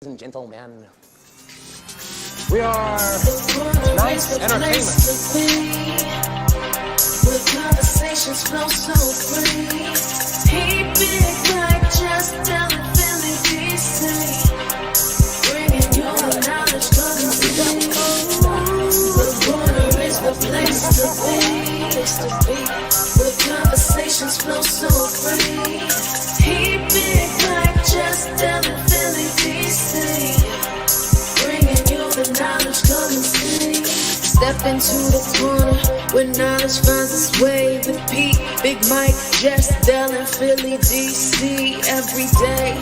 and gentlemen, we are nice entertainment. With conversations flow so free. He big like just telling Philly DC. Bringing you the knowledge coming to the corner is the place to be. With conversations flow so free. He big like just telling Philly DC. Bringing you the knowledge coming to. Step into the corner where knowledge finds its way. The Pete, Big Mike, Jess, Dell, and Philly, DC. Every day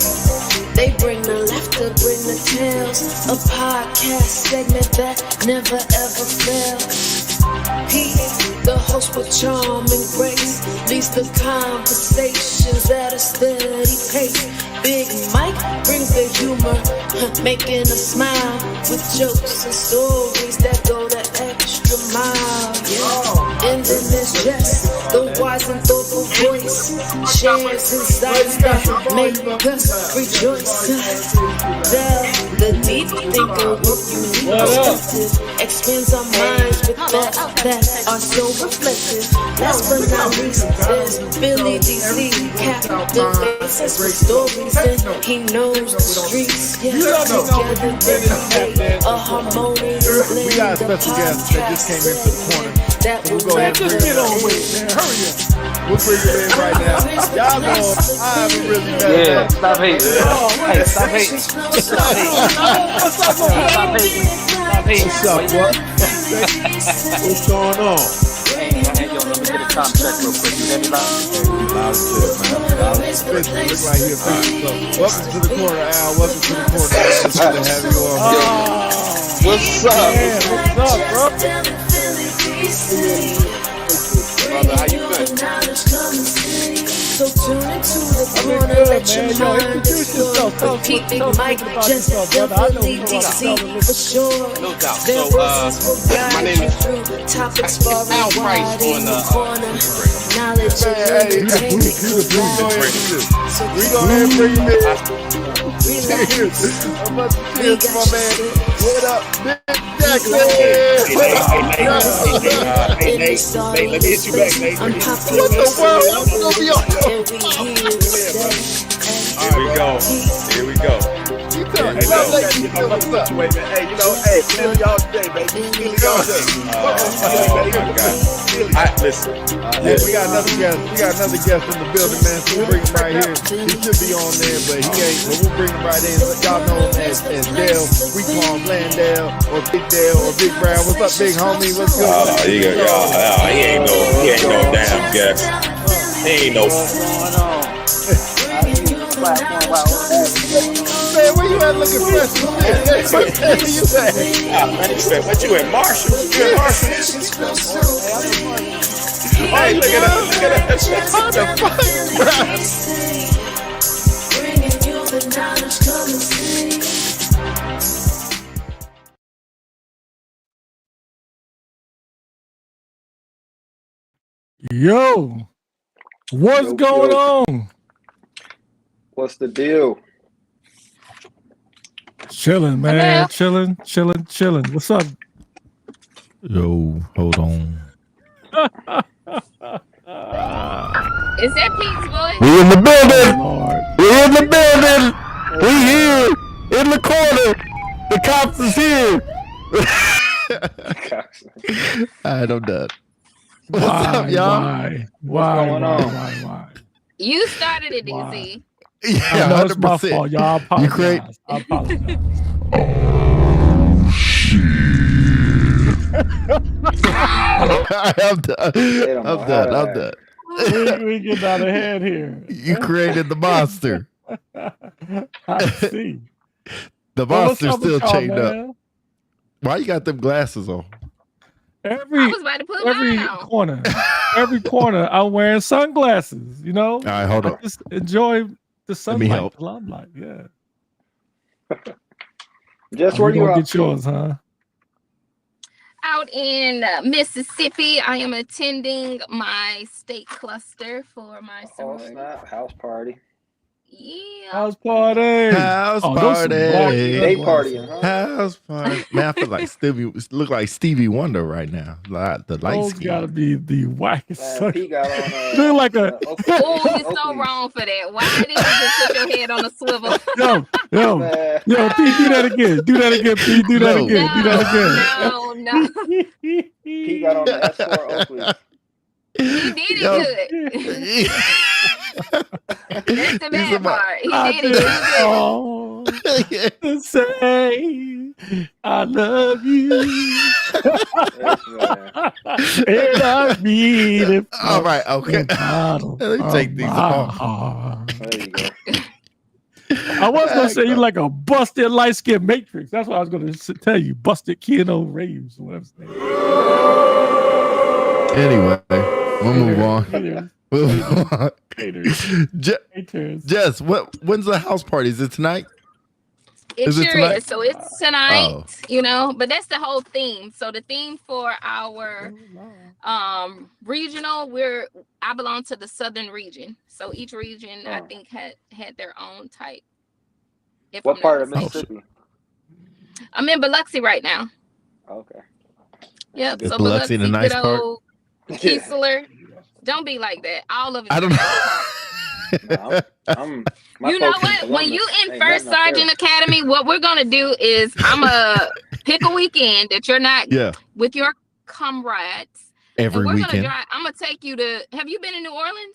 they bring the laughter, bring the tales. A podcast segment that never ever fails. Pete, the host with charm and grace, leads the conversations at a steady pace. Big Mike brings the humor, making us smile with jokes and stories that go the extra mile. Yeah. And then there's Jess, the wise and thoughtful voice, shares insights that make us rejoice. The deep thinker with unique perspective expands our minds with thoughts that are so reflective. Last but not least, there's Philly DC, captivates us with stories, and he knows the streets. Yeah, together they create a harmonious blend. We got a special guest that just came into the corner. We'll go ahead and bring it on with it, man. Hurry up. We'll bring it in right now. Y'all know I haven't really met him. Yeah, stop hating. Hey, stop hating. Stop hating. Stop hating. Stop hating. What's up, what? What's going on? Hey, yo, let me get a time check real quick. You hear me loud? Loud as shit, man. Loud as shit. Look right here, man. So, welcome to the corner, Al. Welcome to the corner. It's good to have you on. What's up? Man, what's up, bro? Brother, how you been? So tune into the corner, let your mind explore. With Pete, Big Mike, Jess, Philly, DC, for sure. No doubt. Their So, voices will my guide name you is through topics far and Al Price wide in on the corner. Knowledge and entertainment provide. So We go ahead and bring him in. relax. A bunch of cheers to my man. What up, Big Jackson? Hey, let me hit you back, Nate. What the world? I'm gonna be on your Here we go. Here we go. You come. What's up? Hey, Philly all day, baby. Philly all day. Listen. Yeah, we got another guest. We got another guest in the building, man. So we'll bring him right here. He should be on there, but he ain't. But we'll bring him right in. Y'all know him as Dale. We call him Landale or Big Dale or Big Brown. What's up, big homie? What's going on? He ain't no damn guest. He ain't no. Man, where you at looking fresh? What you say? Man, he said, what you in Marshall? You in Marshall? Hey, look at that. Look at that. What the fuck, Bringing you the knowledge, come and see. Yo, what's going on? What's the deal? Chilling, man. Chilling. What's up? Yo, hold on. Is that Pete's voice? We in the building. Lord. We in the building. We here in the corner. The cops is here. I don't know. What's up, y'all? Why? You started it, Why? DC. Yeah, No, it's my 100%. fault. Y'all apologize. You great. I apologize. I'm done. we get out of hand here. You created the monster. I see. The Well, what's monster's up with still y'all, chained up. man? Why you got them glasses on? I Every was about to put mine on. corner, I'm wearing sunglasses. You know, All right, hold I on. just enjoy the sunlight, help. the limelight. Yeah. Just We where you gonna at? get yours, huh? Out in Mississippi, I am attending my state cluster for my Oh, sorority. snap. House party. Yeah. House party. House Oh, those some party. black They sunglasses. partying, huh? House party. Man, I feel like look like Stevie Wonder right now. Like the light Those gotta skin. be the wackest. Man, P got on Look like a Oh, you're so wrong for that. Why did you just put your head on a swivel? yo. Man, Yo, P, do that again. Do that again, P. Do that No. again. Do that again. No. P got on the S4 Oakley. He did it Yo. good. That's the These are bad my- part. He I did it did good. all to say I love you. Yes, man. And I mean it. All right, okay. Bottom Let me take of these my off. heart. There you go. I was gonna say you like a busted light skinned Matrix. That's what I was gonna tell you. Busted Keanu Reeves. Whatever his name is. Anyway, we'll move on. Haters. We'll move on. Haters. Haters. Jess, when's the house party? Is it tonight? It Is it sure tonight? is. So it's tonight, Oh. you know, but that's the whole theme. So the theme for our regional, I belong to the southern region. So each region I Oh. think had their own type. If What I'm part not of mistaken. Mississippi? I'm in Biloxi right now. Okay. Yep. Is So Biloxi the nice good part? old Keesler. Don't be like that. All of it. I don't know. No, I'm my You know folks in what? When you Columbus. in Ain't First nothing up there. Sergeant Academy, what we're gonna do is I'm gonna pick a weekend that you're not Yeah, with your comrades. every and we're weekend. gonna drive. I'm gonna take you to. Have you been in New Orleans?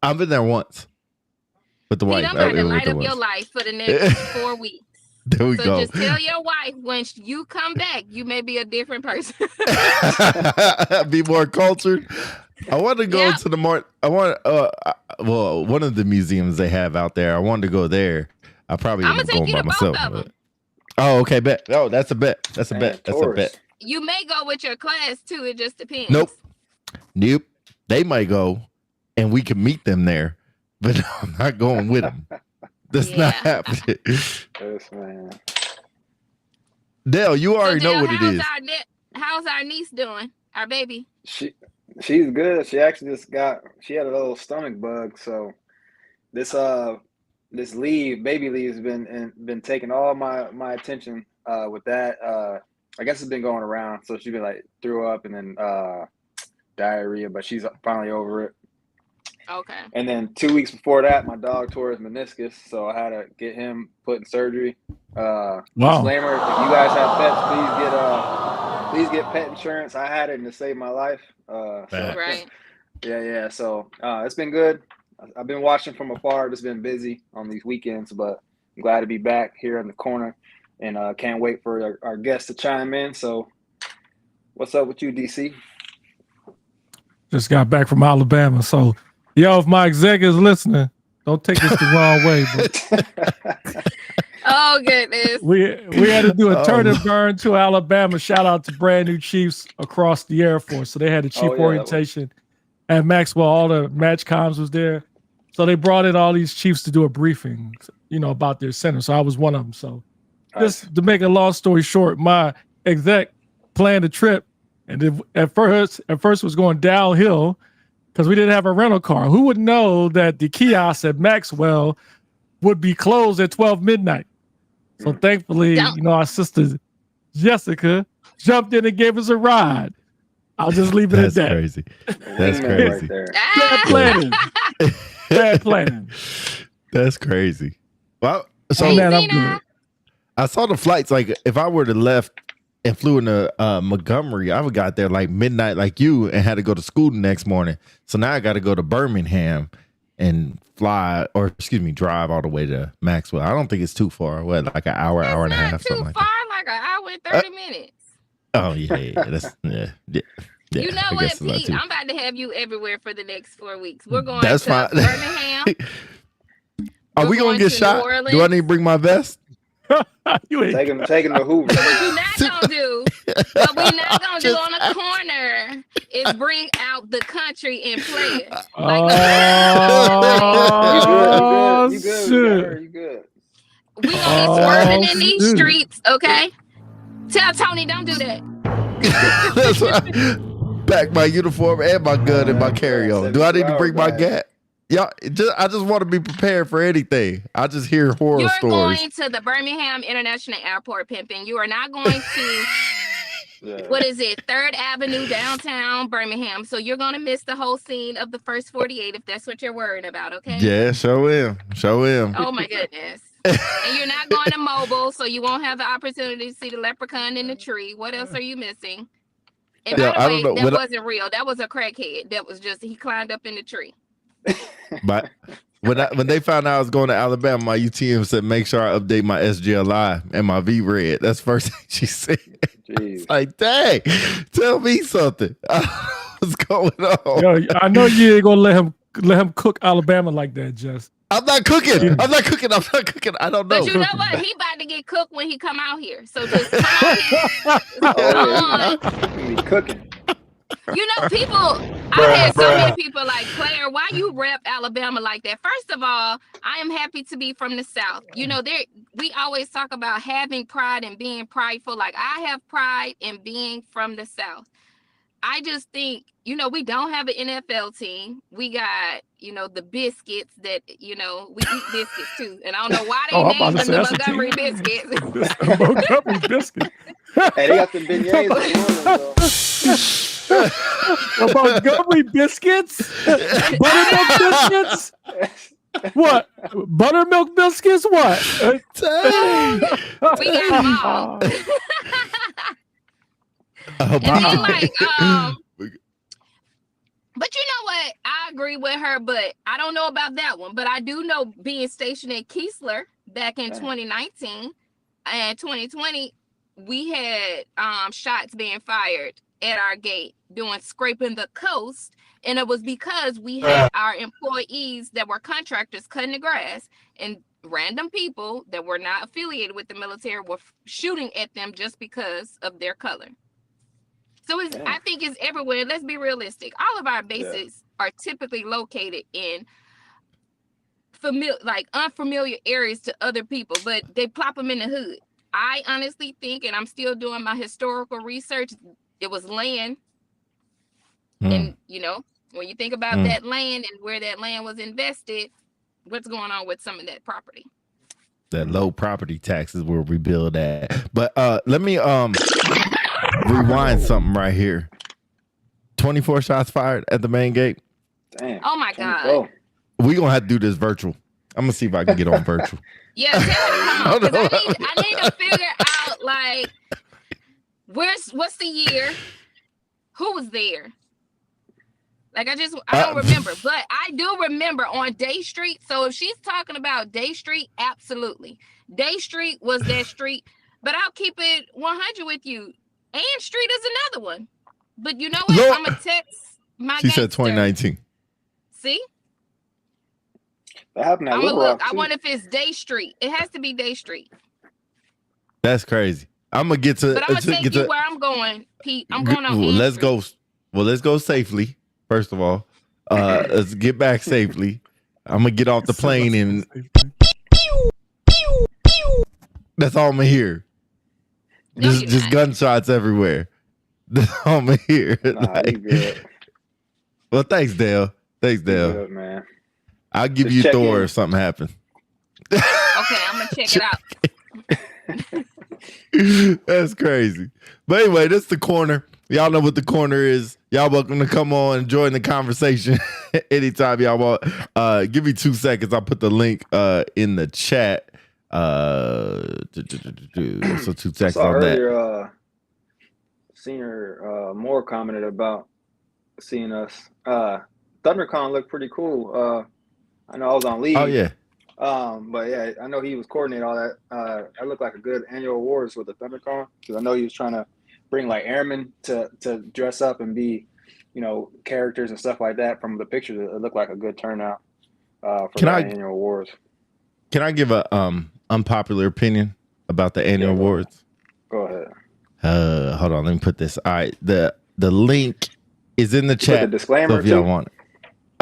I've been there once with the wife. I'm about to with light the up your wife. life for the next 4 weeks. There we So go. just tell your wife when you come back, you may be a different person. Be more cultured. I want to go Yeah. to the more. I want well, one of the museums they have out there. I wanted to go there. I probably I'ma end up take going you by to both myself. of but- 'em. Oh, okay, bet. Oh, that's a bet. That's a Man, bet. That's a tourists. bet. You may go with your class too. It just depends. Nope. Nope. They might go, and we can meet them there, but no, I'm not going with them. That's not Yeah. happening. Yes, man. Dale, you already So, know Dale, what it is. How's our niece doing? Our baby. She's good. She actually she had a little stomach bug, so this baby leave has been taking all my attention with that. I guess it's been going around, so she's been like threw up and then diarrhea, but she's finally over it. Okay. And then 2 weeks before that, my dog tore his meniscus, so I had to get him put in surgery. Wow. Disclaimer: if you guys have pets, please get pet insurance. I had it and it saved my life. Facts. Right. Yeah. So it's been good. I've been watching from afar. Just been busy on these weekends, but I'm glad to be back here in the corner, and can't wait for our guests to chime in. So, what's up with you, DC? Just got back from Alabama. So, yo, if my executives listening, don't take this the wrong way, but Oh goodness. we had to do a Oh. turn and burn to Alabama. Shout out to brand new chiefs across the Air Force. So they had a chief Oh, yeah, orientation at Maxwell. All the match comms was there. So they brought in all these chiefs to do a briefing, about their center. So I was one of them. So just to make a long story short, my exec planned a trip, and at first it was going downhill because we didn't have a rental car. Who would know that the kiosk at Maxwell would be closed at 12 midnight? So thankfully, our sister Jessica jumped in and gave us a ride. I'll just leave it That's at that. crazy. That's Wingman crazy. right there. Bad planning. Bad planning. That's crazy. Well, so Hey, man, I'm Zena. good. I saw the flights. Like, if I were to left and flew into Montgomery, I would got there like midnight, like you, and had to go to school the next morning. So now I got to go to Birmingham and drive all the way to Maxwell. I don't think it's too far. What, like an hour, That's hour and a not half, too something like far, that. like an hour and 30 minutes. Oh yeah. That's yeah. You know I what, guess it's not Pete? too- I'm about to have you everywhere for the next 4 weeks. We're going That's to fine. Birmingham. Are We're we gonna going get to shot? New Do I Orleans. need to bring my vest? You ain't Take him to Hoover. What you're not gonna do, what we not gonna do on the corner is bring out the country and play it. Oh, You good? shit. You good? We gonna be swerving in these shoot. streets, okay? Tell Tony, don't do that. That's why I pack my uniform and my gun in my carry-on. Do I need to bring my gat? I just want to be prepared for anything. I just hear horror You're stories. going to the Birmingham International Airport, pimping. You are not going to Yeah. what is it, 3rd Avenue downtown Birmingham. So you're gonna miss the whole scene of the first 48 if that's what you're worried about, okay? Yeah, show him. Oh my goodness. And you're not going to Mobile, so you won't have the opportunity to see the leprechaun in the tree. What else are you missing? And Yeah, I by don't the know. way, When that I- wasn't real. That was a crackhead. That was just he climbed up in the tree. But when they found out I was going to Alabama, my UTM said, make sure I update my SGLI and my V-Red. That's the first thing she said. Jeez. It's like, dang, tell me something. What's going on? Yo, I know you ain't gonna let him cook Alabama like that, Jess. I'm not cooking. I'm not cooking. I don't know. But you know what? He about to get cooked when he come out here. So just come out here. Oh, Come yeah. He be cooking. You know, people, I had so many people like, Claire, why you rep Alabama like that? First of all, I am happy to be from the South. You know, we always talk about having pride and being prideful. Like, I have pride in being from the South. I just think, you know, we don't have an NFL team. We got, you know, the biscuits that, you know, we eat biscuits too. And I don't know why they Oh, I'm about named to them say the that's a Montgomery team. biscuits. Montgomery biscuit. Hey, they got them beignets this morning, The Montgomery biscuits? Buttermilk biscuits? What? Buttermilk biscuits? What? Dang. We got them all. And then like but you know what? I agree with her, but I don't know about that one. But I do know being stationed at Keesler back in 2019 and 2020, we had shots being fired at our gate doing scraping the coast. And it was because we had our employees that were contractors cutting the grass, and random people that were not affiliated with the military were shooting at them just because of their color. So I think it's everywhere. Let's be realistic. All of our bases are typically located in unfamiliar areas to other people, but they plop them in the hood. I honestly think, and I'm still doing my historical research, it was land. And, you know, when you think about that land and where that land was invested, what's going on with some of that property? That low property taxes will rebuild that. But let me rewind something right here. 24 shots fired at the main gate. Damn. Oh my God. Oh, We're gonna have to do this virtual. I'm gonna see if I can get on virtual. Yeah, tell me, come on, 'cause I need to figure out like what's the year? Who was there? Like I don't remember, but I do remember on Day Street. So if she's talking about Day Street, absolutely. Day Street was that street, but I'll keep it 100 with you. Ann Street is another one. But you know what? Lord. I'm gonna text my She said gangster. 2019. See? that happened at I'm gonna Little look. Rock, I too. wonder if it's Day Street. It has to be Day Street. That's crazy. I'm gonna get to. But I'm gonna to take get you to where I'm going, Pete. I'm going on. well, Ann let's Street. go. Well, let's go safely. First of all, let's get back safely. I'm gonna get off the plane and that's all I'm gonna hear. No, just you're just not. gunshots everywhere. That's all I'm gonna hear. Nah, you Like, good. well, thanks, Dale. Thanks, You Dale. good, man. I'll give Just you check Thor in. if something happens. Okay, I'm gonna check it out. That's crazy. But anyway, this is the corner. Y'all know what the corner is. Y'all welcome to come on and join the conversation anytime y'all want. Give me 2 seconds. I'll put the link in the chat. So 2 seconds Saw on that. earlier, Senior Moore commented about seeing us. ThunderCon looked pretty cool. I know I was on leave. Oh yeah. But yeah, I know he was coordinating all that. That looked like a good annual awards with the ThunderCon, because I know he was trying to bring like airmen to dress up and be, you know, characters and stuff like that. From the pictures, it looked like a good turnout for Can the I- annual awards. Can I give a unpopular opinion about the annual Yeah, go awards? Go ahead. Hold on, let me put this. All right, the link is in the You put chat. the disclaimer So if y'all too? want it.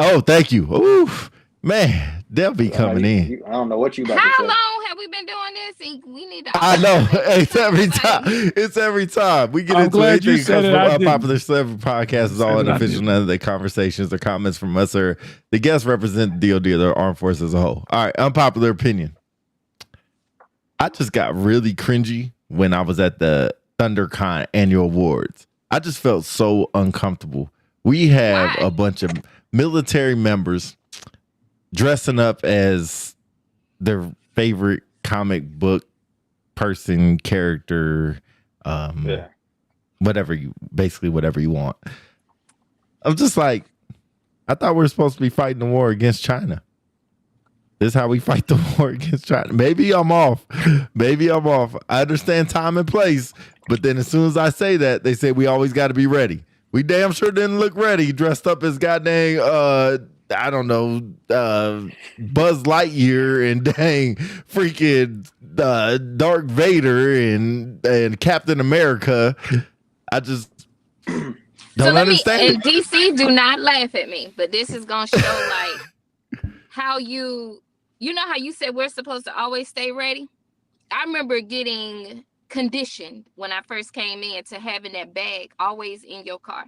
Oh, thank you. Oof, man, they'll be coming in. I don't know what you about How to say. long have we been doing this? And we need to. I know. It's every Like, time. It's every time. We get I'm into glad you anything said comes it. I from didn't. Unpopular Celebrity Podcast is all Said it, I unofficial. didn't. None of the conversations or comments from us or the guests represent the DOD or the armed forces as a whole. All right, unpopular opinion. I just got really cringy when I was at the ThunderCon annual awards. I just felt so uncomfortable. We have Why? a bunch of military members dressing up as their favorite comic book person, character, whatever you want. I'm just like, I thought we were supposed to be fighting the war against China. This is how we fight the war against China. Maybe I'm off. I understand time and place, but then as soon as I say that, they say we always got to be ready. We damn sure didn't look ready, dressed up as goddamn I don't know, Buzz Lightyear and dang freaking Dark Vader and Captain America. I just don't understand. And DC, do not laugh at me, but this is gonna show like how you know how you said we're supposed to always stay ready. I remember getting conditioned when I first came in to having that bag always in your car.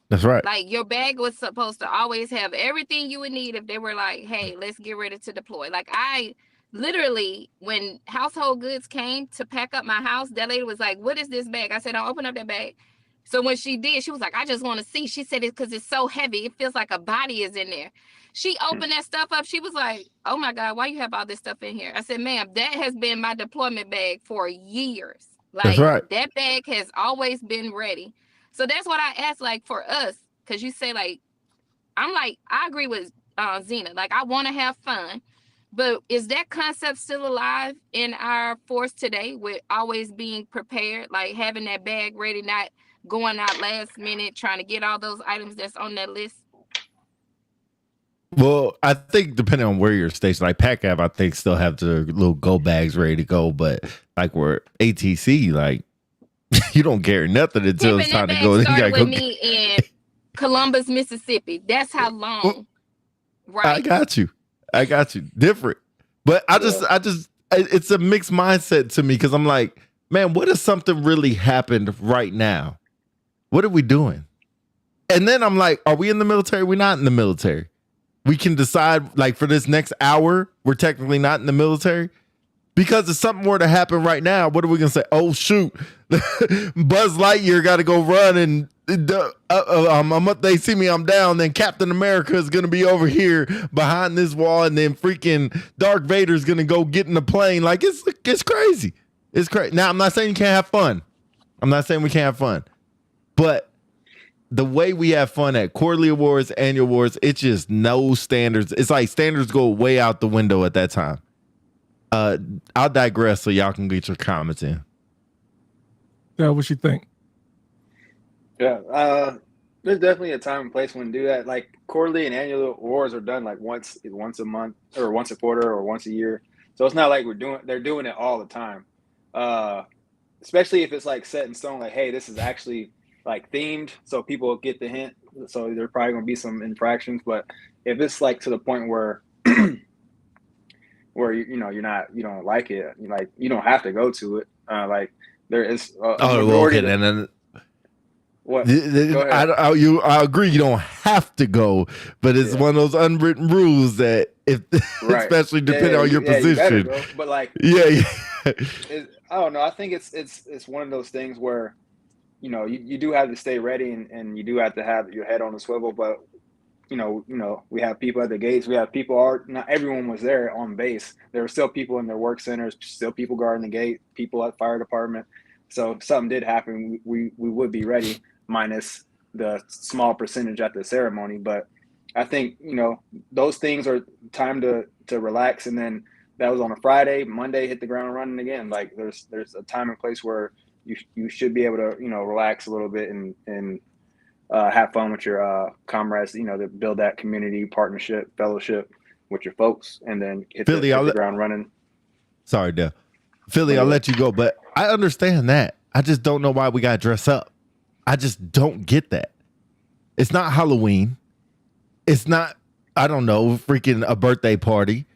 That's right. Like your bag was supposed to always have everything you would need if they were like, hey, let's get ready to deploy. Like I literally, when household goods came to pack up my house, that lady was like, what is this bag? I said, I'll open up that bag. So when she did, she was like, I just want to see. She said it because it's so heavy. It feels like a body is in there. She opened that stuff up. She was like, oh my God, why you have all this stuff in here? I said, ma'am, that has been my deployment bag for years. Like That's right. that bag has always been ready. So that's what I asked, like for us, because you say like, I'm like, I agree with Zena. Like I want to have fun, but is that concept still alive in our force today with always being prepared, like having that bag ready, not going out last minute, trying to get all those items that's on that list? Well, I think depending on where you're stationed, like PACAV, I think still have the little go bags ready to go, but like we're ATC, like you don't carry nothing until it's time to go. Then you gotta with go. Me in Columbus, Mississippi. That's how long. Right. I got you. Different, but it's a mixed mindset to me because I'm like, man, what if something really happened right now? What are we doing? And then I'm like, are we in the military? We're not in the military. We can decide, like, for this next hour, we're technically not in the military. Because if something were to happen right now, what are we going to say? Oh, shoot. Buzz Lightyear got to go run and they see me, I'm down. Then Captain America is going to be over here behind this wall. And then freaking Dark Vader is going to go get in the plane. Like, it's crazy. It's crazy. Now, I'm not saying you can't have fun. I'm not saying we can't have fun. But the way we have fun at quarterly awards, annual awards, it's just no standards. It's like standards go way out the window at that time. I'll digress so y'all can get your comments in. Yeah, what you think? Yeah, there's definitely a time and place when to do that. Like quarterly and annual awards are done like once a month or once a quarter or once a year. So it's not like they're doing it all the time. Especially if it's like set in stone, like, hey, this is actually like themed, so people get the hint. So there's probably gonna be some infractions, but if it's like to the point where where you don't like it, you don't have to go to it. Like there is okay, and then what? I agree you don't have to go, but it's one of those unwritten rules that if especially depending on your position. You but like I don't know. I think it's one of those things where you do have to stay ready and you do have to have your head on the swivel, but we have people at the gates. We have people not everyone was there on base. There were still people in their work centers, still people guarding the gate, people at fire department. So if something did happen, we would be ready, minus the small percentage at the ceremony. But I think, those things are time to relax. And then that was on a Friday. Monday, hit the ground running again. Like there's a time and place where you should be able to, relax a little bit and have fun with your comrades, to build that community partnership, fellowship with your folks, and then hit the ground running. Sorry, Dale. Philly, I'll let you go, but I understand that. I just don't know why we got to dress up. I just don't get that. It's not Halloween. It's not, I don't know, freaking a birthday party.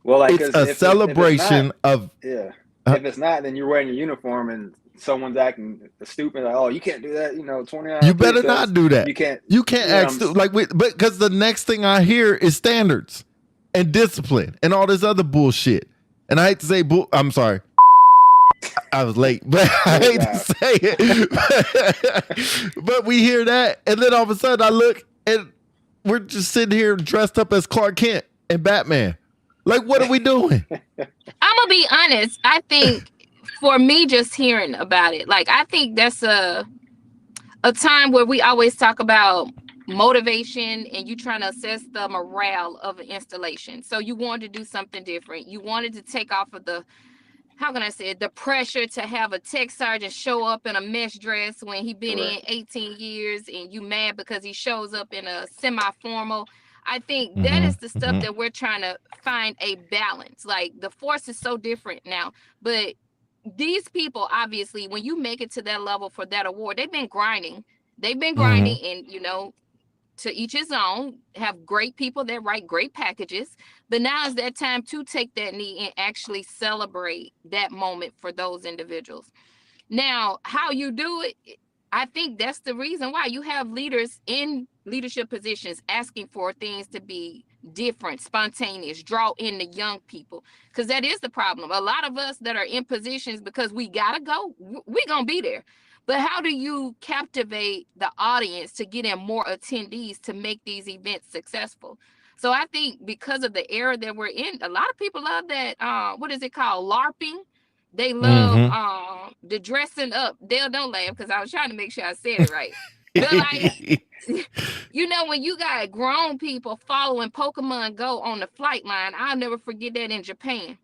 Well, like, It's 'cause a if celebration of. yeah. If it's not, then you're wearing your uniform and someone's acting stupid. Like, oh, you can't do that. 29. You better not do that. You can't. You can't know, act but because the next thing I hear is standards and discipline and all this other bullshit. And I hate to say I'm sorry. I was late, but I hate to say it. But we hear that, and then all of a sudden I look and we're just sitting here dressed up as Clark Kent and Batman. Like, what are we doing? I'm gonna be honest. I think for me, just hearing about it, like, I think that's a time where we always talk about motivation and you trying to assess the morale of an installation. So you wanted to do something different. You wanted to take off of the, how can I say it, the pressure to have a tech sergeant show up in a mesh dress when he been in 18 years and you mad because he shows up in a semi-formal. I think that is the stuff that we're trying to find a balance. Like, the force is so different now, but these people, obviously, when you make it to that level for that award, they've been grinding. And, to each his own, have great people that write great packages. But now is that time to take that knee and actually celebrate that moment for those individuals. Now, how you do it, I think that's the reason why you have leaders in leadership positions asking for things to be different, spontaneous, draw in the young people, because that is the problem. A lot of us that are in positions because we gotta go, we're gonna be there. But how do you captivate the audience to get in more attendees to make these events successful? So I think because of the era that we're in, a lot of people love that, what is it called? LARPing. They love the dressing up. Dale, don't laugh because I was trying to make sure I said it right. But like, when you got grown people following Pokemon Go on the flight line, I'll never forget that in Japan.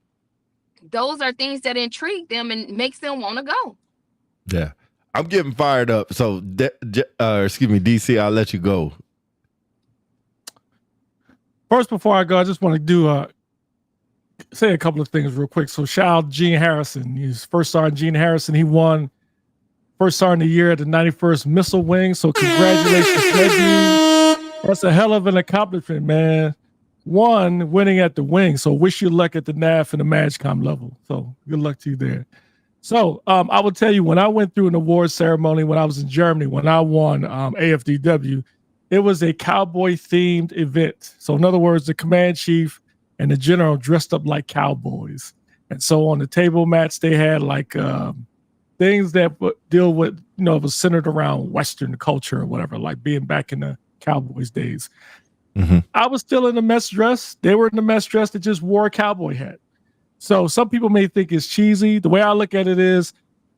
Those are things that intrigue them and makes them want to go. Yeah. I'm getting fired up. So, excuse me, DC, I'll let you go. First, before I go, I just want to do say a couple of things real quick. So, shout out Gene Harrison. He's first sergeant Gene Harrison. He won first sergeant of the year at the 91st Missile Wing. So, congratulations to that dude. That's a hell of an accomplishment, man. Winning at the wing. So, wish you luck at the NAF and the MAGCOM level. So, good luck to you there. So I will tell you, when I went through an awards ceremony when I was in Germany, when I won AFDW, it was a cowboy-themed event. So in other words, the command chief and the general dressed up like cowboys. And so on the table mats, they had like things that deal with, was centered around Western culture or whatever, like being back in the Cowboys days. I was still in the mess dress. They were in the mess dress that just wore a cowboy hat. So some people may think it's cheesy. The way I look at it is,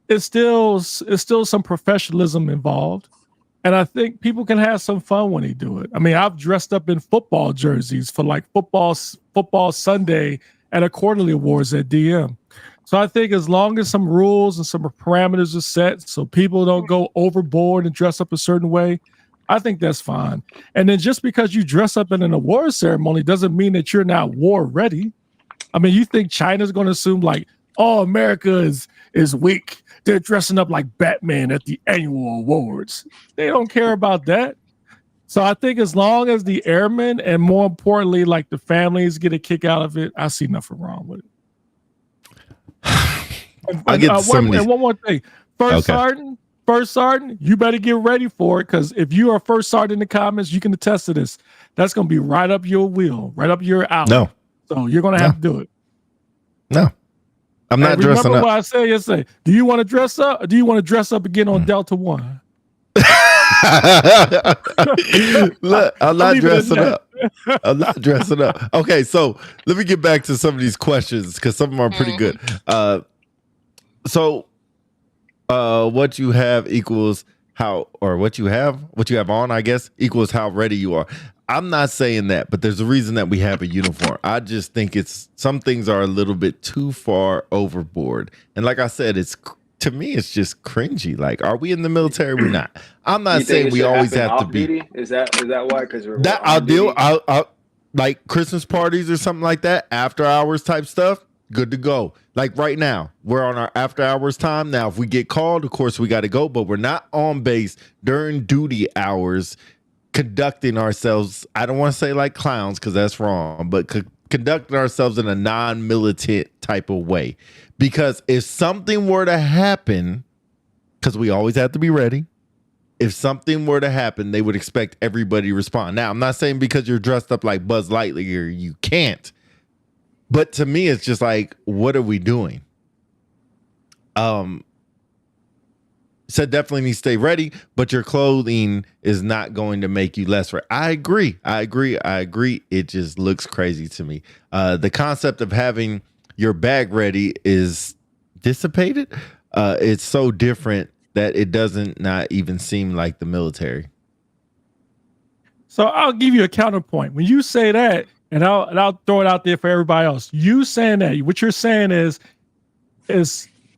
it's still some professionalism involved. And I think people can have some fun when they do it. I mean, I've dressed up in football jerseys for like football Sunday at a quarterly awards at DM. So I think as long as some rules and some parameters are set so people don't go overboard and dress up a certain way, I think that's fine. And then just because you dress up in an award ceremony doesn't mean that you're not war ready. I mean, you think China's going to assume like, oh, America is weak. They're dressing up like Batman at the annual awards. They don't care about that. So I think as long as the airmen and more importantly, like the families get a kick out of it, I see nothing wrong with it. I get some of these. And one more thing. First sergeant, you better get ready for it, because if you are first sergeant in the comments, you can attest to this. That's going to be right up your wheel, right up your alley. No. So you're going to have to do it. No. I'm not dressing up. Remember what I said yesterday. Do you want to dress up, or do you want to dress up again on Delta One? Look, I'm not dressing up. I'm not dressing up. Okay, so let me get back to some of these questions because some of them are pretty good. So what you have equals how, or what you have on, I guess, equals how ready you are. I'm not saying that, but there's a reason that we have a uniform. I just think some things are a little bit too far overboard. And like I said, to me, it's just cringy. Like, are we in the military? We're not. I'm not saying we always have to be. Is that why? Because I'll like Christmas parties or something like that, after hours type stuff. Good to go. Like right now, we're on our after hours time. Now, if we get called, of course we got to go, but we're not on base during duty hours conducting ourselves. I don't want to say like clowns because that's wrong, but conducting ourselves in a non-militant type of way. Because if something were to happen, because we always have to be ready, if something were to happen, they would expect everybody to respond. Now, I'm not saying because you're dressed up like Buzz Lightyear, you can't. But to me, it's just like, what are we doing? So definitely need to stay ready, but your clothing is not going to make you less ready. I agree. It just looks crazy to me. The concept of having your bag ready is dissipated. It's so different that it doesn't not even seem like the military. So I'll give you a counterpoint. When you say that, and I'll throw it out there for everybody else. You saying that, what you're saying is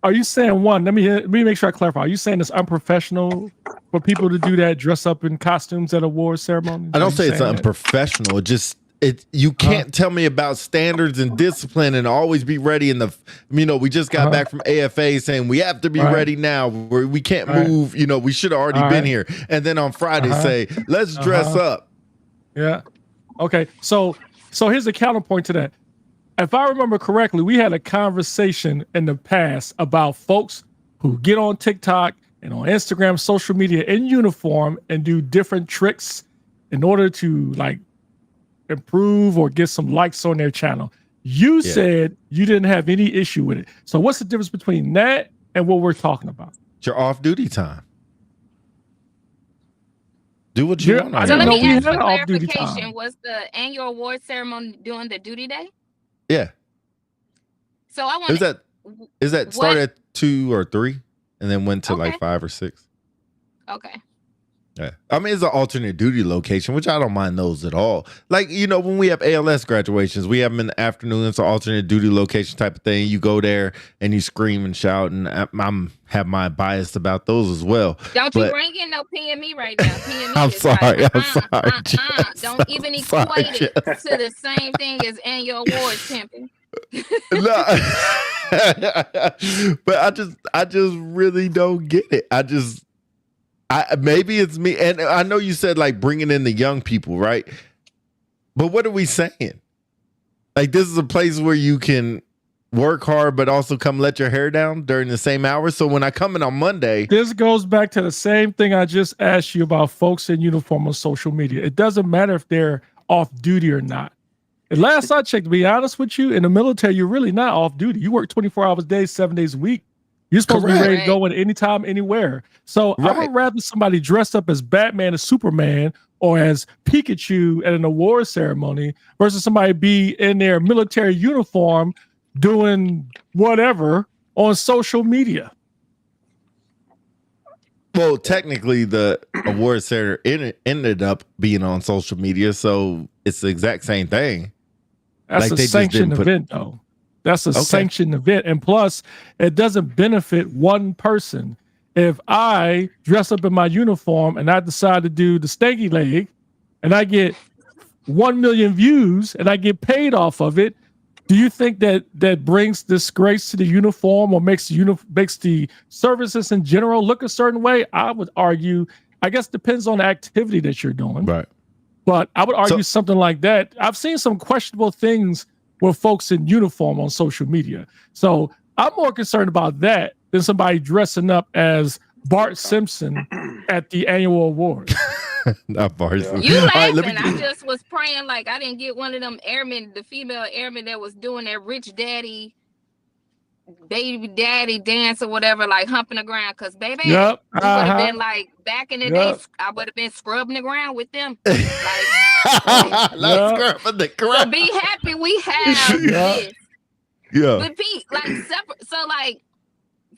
are you saying, one, let me make sure I clarify. Are you saying it's unprofessional for people to do that, dress up in costumes at award ceremonies? I don't say it's unprofessional. You can't tell me about standards and discipline and always be ready in the, we just got back from AFA saying we have to be ready now. We can't move, we should have already been here. And then on Friday say, let's dress up. Yeah. Okay. So here's a counterpoint to that. If I remember correctly, we had a conversation in the past about folks who get on TikTok and on Instagram, social media in uniform and do different tricks in order to like improve or get some likes on their channel. You said you didn't have any issue with it. So what's the difference between that and what we're talking about? It's your off-duty time. Do what you want. So let me ask for clarification. Was the annual award ceremony during the duty day? Yeah. So I want is that started at 2 or 3 and then went to like 5 or 6? Okay. Yeah. It's an alternate duty location, which I don't mind those at all. Like, when we have ALS graduations, we have them in the afternoon. It's an alternate duty location type of thing. You go there and you scream and shout, and I'm have my bias about those as well. Don't you bring in no PME right now. PME I'm sorry. Like, I'm sorry. Don't even equate it to the same thing as annual awards pimping. No. But I just really don't get it. Maybe it's me, and I know you said like bringing in the young people, right? But what are we saying? Like, this is a place where you can work hard, but also come let your hair down during the same hours. So when I come in on Monday, this goes back to the same thing I just asked you about folks in uniform on social media. It doesn't matter if they're off duty or not. And last I checked, to be honest with you, in the military, you're really not off duty. You work 24 hours a day, 7 days a week. You're supposed to be ready to go in anytime, anywhere. So I would rather somebody dressed up as Batman or Superman or as Pikachu at an award ceremony versus somebody be in their military uniform doing whatever on social media. Well, technically, the award ceremony ended up being on social media, so it's the exact same thing. That's a sanctioned event, though. That's a sanctioned event. And plus, it doesn't benefit one person. If I dress up in my uniform and I decide to do the stanky leg and I get 1 million views and I get paid off of it, do you think that brings disgrace to the uniform or makes the services in general look a certain way? I would argue, I guess depends on the activity that you're doing. Right. But I would argue something like that. I've seen some questionable things with folks in uniform on social media. So I'm more concerned about that than somebody dressing up as Bart Simpson at the annual award. Not Bart Simpson. You laughing. I just was praying like I didn't get one of them airmen, the female airmen that was doing that rich daddy, baby daddy dance or whatever, like humping the ground. Because baby, it would have been like back in the day, I would have been scrubbing the ground with them. Scrubbing the ground. So be happy we have this. Yeah. But Pete, like separate. So like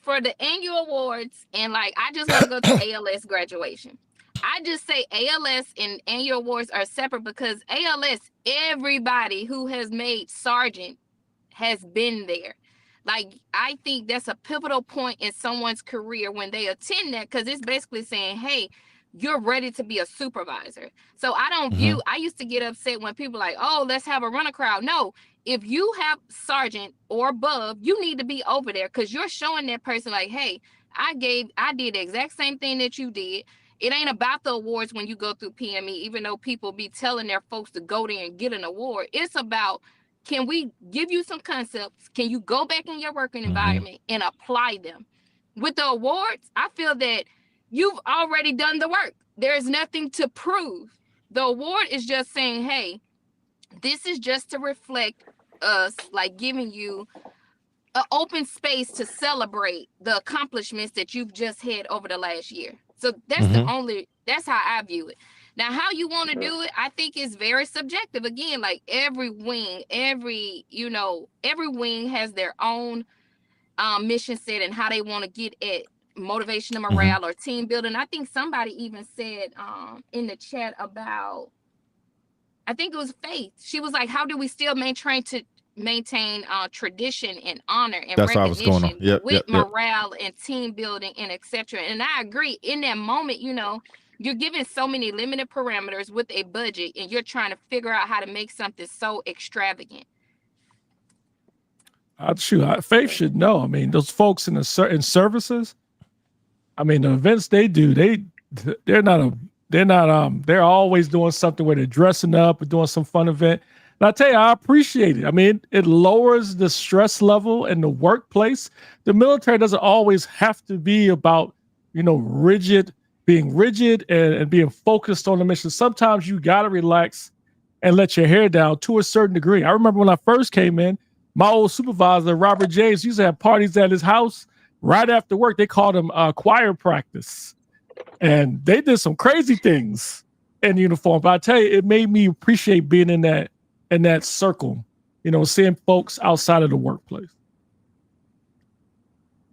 for the annual awards and like I just want to go to ALS graduation. I just say ALS and annual awards are separate because ALS, everybody who has made sergeant has been there. Like, I think that's a pivotal point in someone's career when they attend that, because it's basically saying, hey, you're ready to be a supervisor. So I don't view, I used to get upset when people like, oh, let's have a runner crowd. No, if you have sergeant or above, you need to be over there because you're showing that person like, hey, I did the exact same thing that you did. It ain't about the awards when you go through PME, even though people be telling their folks to go there and get an award. It's about can we give you some concepts? Can you go back in your working environment and apply them? With the awards, I feel that you've already done the work. There's nothing to prove. The award is just saying, hey, this is just to reflect us, like giving you an open space to celebrate the accomplishments that you've just had over the last year. So that's that's how I view it. Now, how you want to do it, I think is very subjective. Again, like every wing, every wing has their own mission set and how they want to get at motivation and morale or team building. I think somebody even said in the chat about, I think it was Faith. She was like, how do we still maintain tradition and honor and That's recognition with Yep. morale and team building and etc. And I agree. In that moment, you're given so many limited parameters with a budget, and you're trying to figure out how to make something so extravagant. Faith should know. I mean, those folks in services. I mean, the events they do, they're always doing something where they're dressing up or doing some fun event. And I tell you, I appreciate it. I mean, it lowers the stress level in the workplace. The military doesn't always have to be about, being rigid and being focused on the mission. Sometimes you got to relax and let your hair down to a certain degree. I remember when I first came in, my old supervisor, Robert James, used to have parties at his house right after work. They called them choir practice. And they did some crazy things in uniform. But I tell you, it made me appreciate being in that circle, seeing folks outside of the workplace.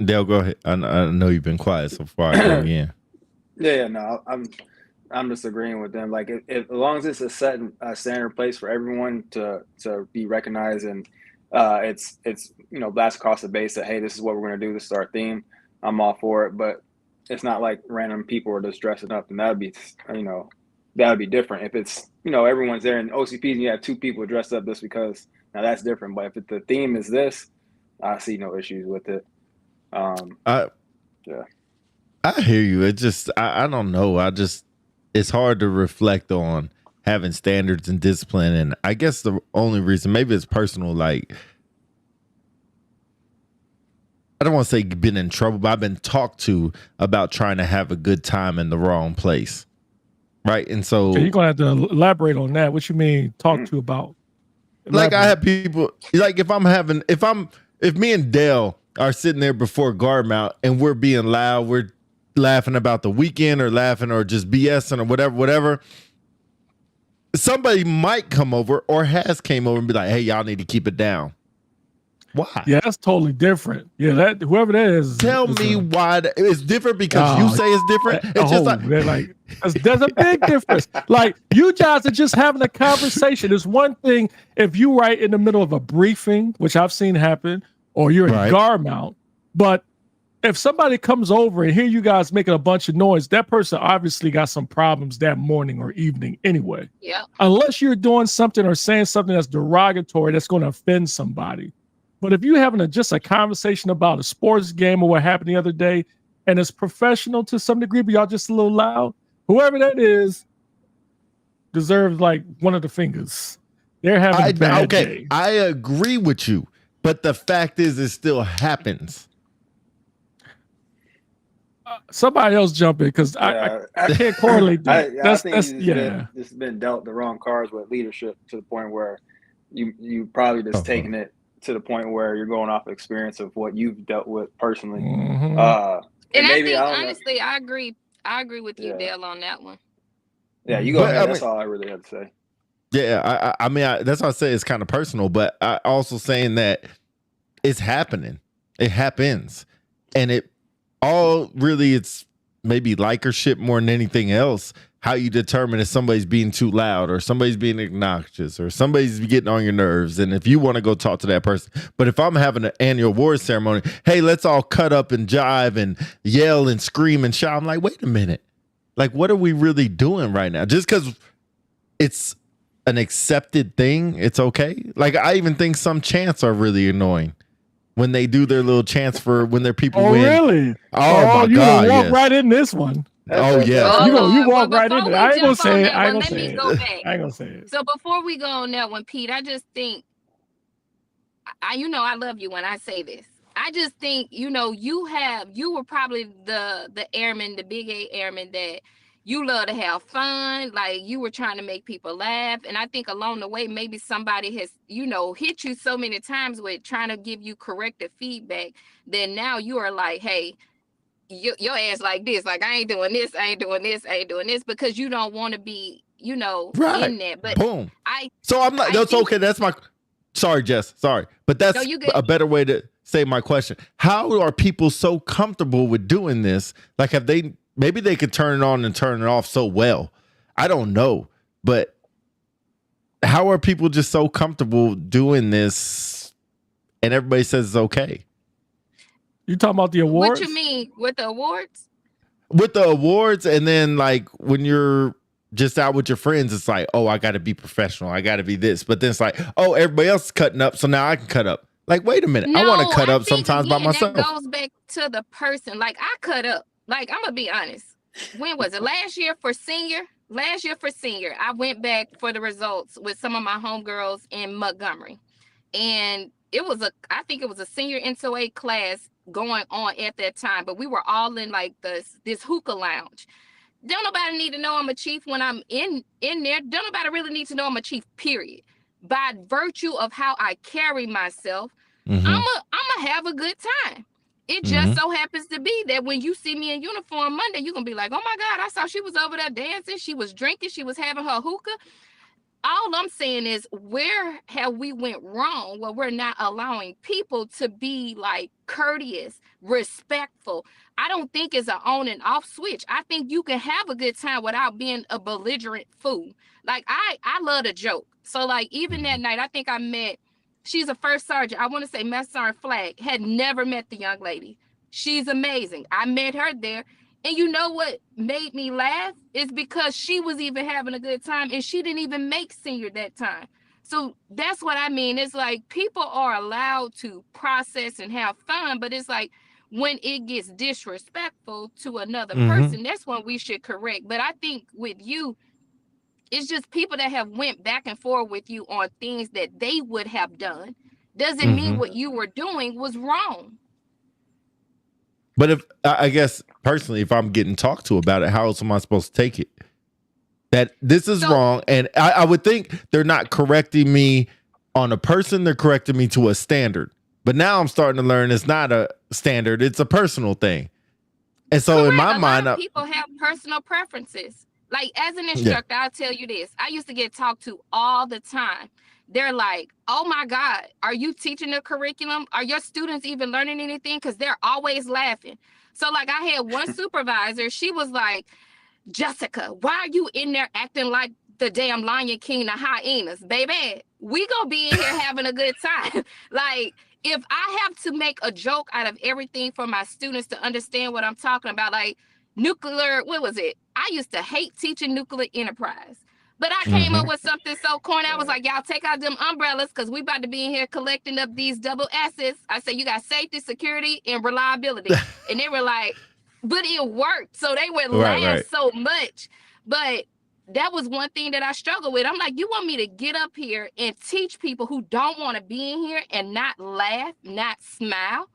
Dale, go ahead. I know you've been quiet so far. Yeah. Yeah, no, I'm just agreeing with them. Like, if as long as it's a set standard place for everyone to be recognized, and it's blast across the base that, hey, this is what we're gonna do. This is our theme. I'm all for it. But it's not like random people are just dressing up, and that would be different. If it's everyone's there in OCPs and you have 2 people dressed up just because, now that's different. But if the theme is this, I see no issues with it. Yeah. I hear you. It just, I don't know. It's hard to reflect on having standards and discipline. And I guess the only reason, maybe it's personal, like, I don't want to say been in trouble, but I've been talked to about trying to have a good time in the wrong place. Right. And so you're going to have to elaborate on that. What you mean talk to about? Like, I have people, like, if me and Dale are sitting there before guard mount and we're being loud, we're laughing about the weekend or laughing or just BSing or whatever, somebody might come over or has came over and be like, hey, y'all need to keep it down. Why? Yeah, that's totally different. Yeah, that whoever that is. Tell me why it's different, because you say it's different. It's just like there's a big difference. Like, you guys are just having a conversation. It's one thing if you right in the middle of a briefing, which I've seen happen, or you're in guard mount, but if somebody comes over and hear you guys making a bunch of noise, that person obviously got some problems that morning or evening anyway. Yeah. Unless you're doing something or saying something that's derogatory, that's going to offend somebody. But if you're having just a conversation about a sports game or what happened the other day, and it's professional to some degree, but y'all just a little loud, whoever that is deserves like one of the fingers. They're having a bad day. I agree with you, but the fact is, it still happens. Somebody else jump in, because I can't correlate that. I think it's been dealt the wrong cards with leadership to the point where you probably just taking it to the point where you're going off experience of what you've dealt with personally. And maybe, honestly, I agree with you, Dale, on that one. Yeah, you go ahead. That's all I really have to say. Yeah, I mean, that's why I say it's kind of personal, but I also saying that it's happening. It happens. And it's maybe likership more than anything else. How you determine if somebody's being too loud or somebody's being obnoxious or somebody's getting on your nerves. And if you want to go talk to that person, but if I'm having an annual awards ceremony, hey, let's all cut up and jive and yell and scream and shout. I'm like, wait a minute. Like, what are we really doing right now? Just because it's an accepted thing, it's okay. Like, I even think some chants are really annoying when they do their little chants for when their people win. Really? Oh my you God! Walk right in this one. Oh yeah, you walk right in it. I ain't gonna say it. So before we go on that one, Pete, I just think you know, I love you when I say this. I just think, you know, you were probably the airman, the big A airman that you love to have fun. Like you were trying to make people laugh. And I think along the way, maybe somebody has, you know, hit you so many times with trying to give you corrective feedback. Then now you are like, hey, your ass like this, like I ain't doing this, I ain't doing this, I ain't doing this, because you don't want to be, you know, in that. But boom. So I'm not, that's okay. That's my, sorry, Jess, sorry. But that's a better way to say my question. How are people so comfortable with doing this? Like, have they, maybe they could turn it on and turn it off so well. I don't know. But how are people just so comfortable doing this and everybody says it's okay? You talking about the awards? What you mean with the awards? With the awards, and then like when you're just out with your friends, it's like, oh, I got to be professional. I got to be this. But then it's like, oh, everybody else is cutting up, so now I can cut up. Like, wait a minute. I want to cut up sometimes by myself. That goes back to the person. Like, I cut up. Like, I'm going to be honest. When was it? Last year for senior, I went back for the results with some of my homegirls in Montgomery. And I think it was a senior NCOA class going on at that time, but we were all in like this hookah lounge. Don't nobody need to know I'm a chief when I'm in there. Don't nobody really need to know I'm a chief, period. By virtue of how I carry myself, I'm a have a good time. It just so happens to be that when you see me in uniform Monday, you're gonna be like, oh my God, I saw she was over there dancing, she was drinking, she was having her hookah. All I'm saying is, where have we went wrong? Well, we're not allowing people to be like courteous, respectful. I don't think it's an on and off switch. I think you can have a good time without being a belligerent fool. Like I love to joke. So like even that night, I think I met, she's a first sergeant. I want to say Master Sergeant Flag. Had never met the young lady. She's amazing. I met her there. And you know what made me laugh is because she was even having a good time and she didn't even make senior that time. So that's what I mean. It's like people are allowed to process and have fun, but it's like when it gets disrespectful to another person, that's when we should correct. But I think with you, it's just people that have went back and forth with you on things that they would have done. Doesn't mean what you were doing was wrong. But if I guess personally, if I'm getting talked to about it, how else am I supposed to take it? That this is wrong. And I would think they're not correcting me on a person, they're correcting me to a standard. But now I'm starting to learn it's not a standard, it's a personal thing. And so in my mind, people have personal preferences. Like as an instructor, I'll tell you this. I used to get talked to all the time. They're like, oh my God, are you teaching the curriculum? Are your students even learning anything? Because they're always laughing. So like I had one supervisor, she was like, Jessica, why are you in there acting like the damn Lion King, the hyenas? Baby, we gonna be in here having a good time. Like if I have to make a joke out of everything for my students to understand what I'm talking about, like nuclear, what was it? I used to hate teaching nuclear enterprise. But I came up with something so corny. I was like, y'all take out them umbrellas because we about to be in here collecting up these double S's. I said, you got safety, security, and reliability. And they were like, but it worked. So they would laugh so much. But that was one thing that I struggled with. I'm like, you want me to get up here and teach people who don't want to be in here and not laugh, not smile?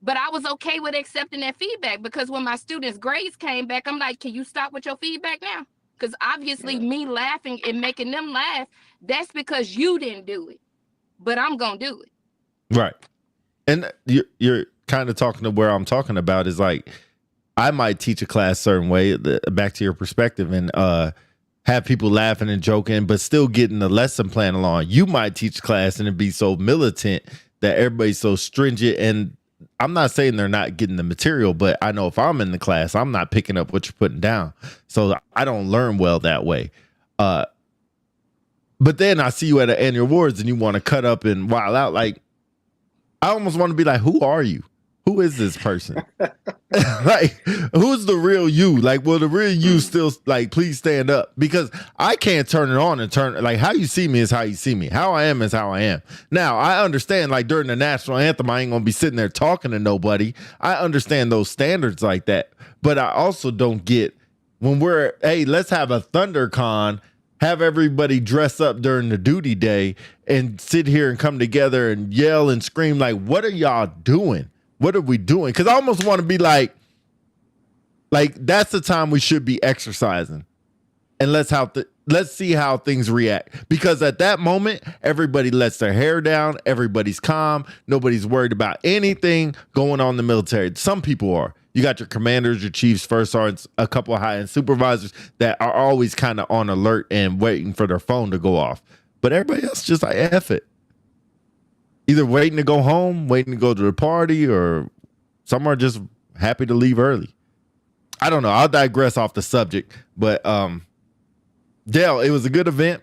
But I was okay with accepting that feedback because when my students' grades came back, I'm like, can you stop with your feedback now? Because obviously me laughing and making them laugh, that's because you didn't do it. But I'm going to do it. Right. And you're kind of talking to where I'm talking about is like, I might teach a class a certain way, back to your perspective, and have people laughing and joking, but still getting the lesson plan along. You might teach class and it be so militant that everybody's so stringent. And I'm not saying they're not getting the material, but I know if I'm in the class, I'm not picking up what you're putting down. So I don't learn well that way. But then I see you at an annual awards and you want to cut up and wild out. Like, I almost want to be like, who are you? Who is this person? Like, who's the real you? Like, will the real you still, like, please stand up? Because I can't turn it on and turn, like, how you see me is how you see me. How I am is how I am. Now, I understand, like, during the national anthem, I ain't going to be sitting there talking to nobody. I understand those standards like that. But I also don't get when we're, hey, let's have a ThunderCon have everybody dress up during the duty day and sit here and come together and yell and scream like, what are y'all doing? What are we doing? Because I almost want to be like that's the time we should be exercising. And let's see how things react. Because at that moment, everybody lets their hair down. Everybody's calm. Nobody's worried about anything going on in the military. Some people are. You got your commanders, your chiefs, first sergeants, a couple of high-end supervisors that are always kind of on alert and waiting for their phone to go off. But everybody else just like, F it. Either waiting to go home, waiting to go to the party, or some are just happy to leave early. I don't know. I'll digress off the subject. But Dale, it was a good event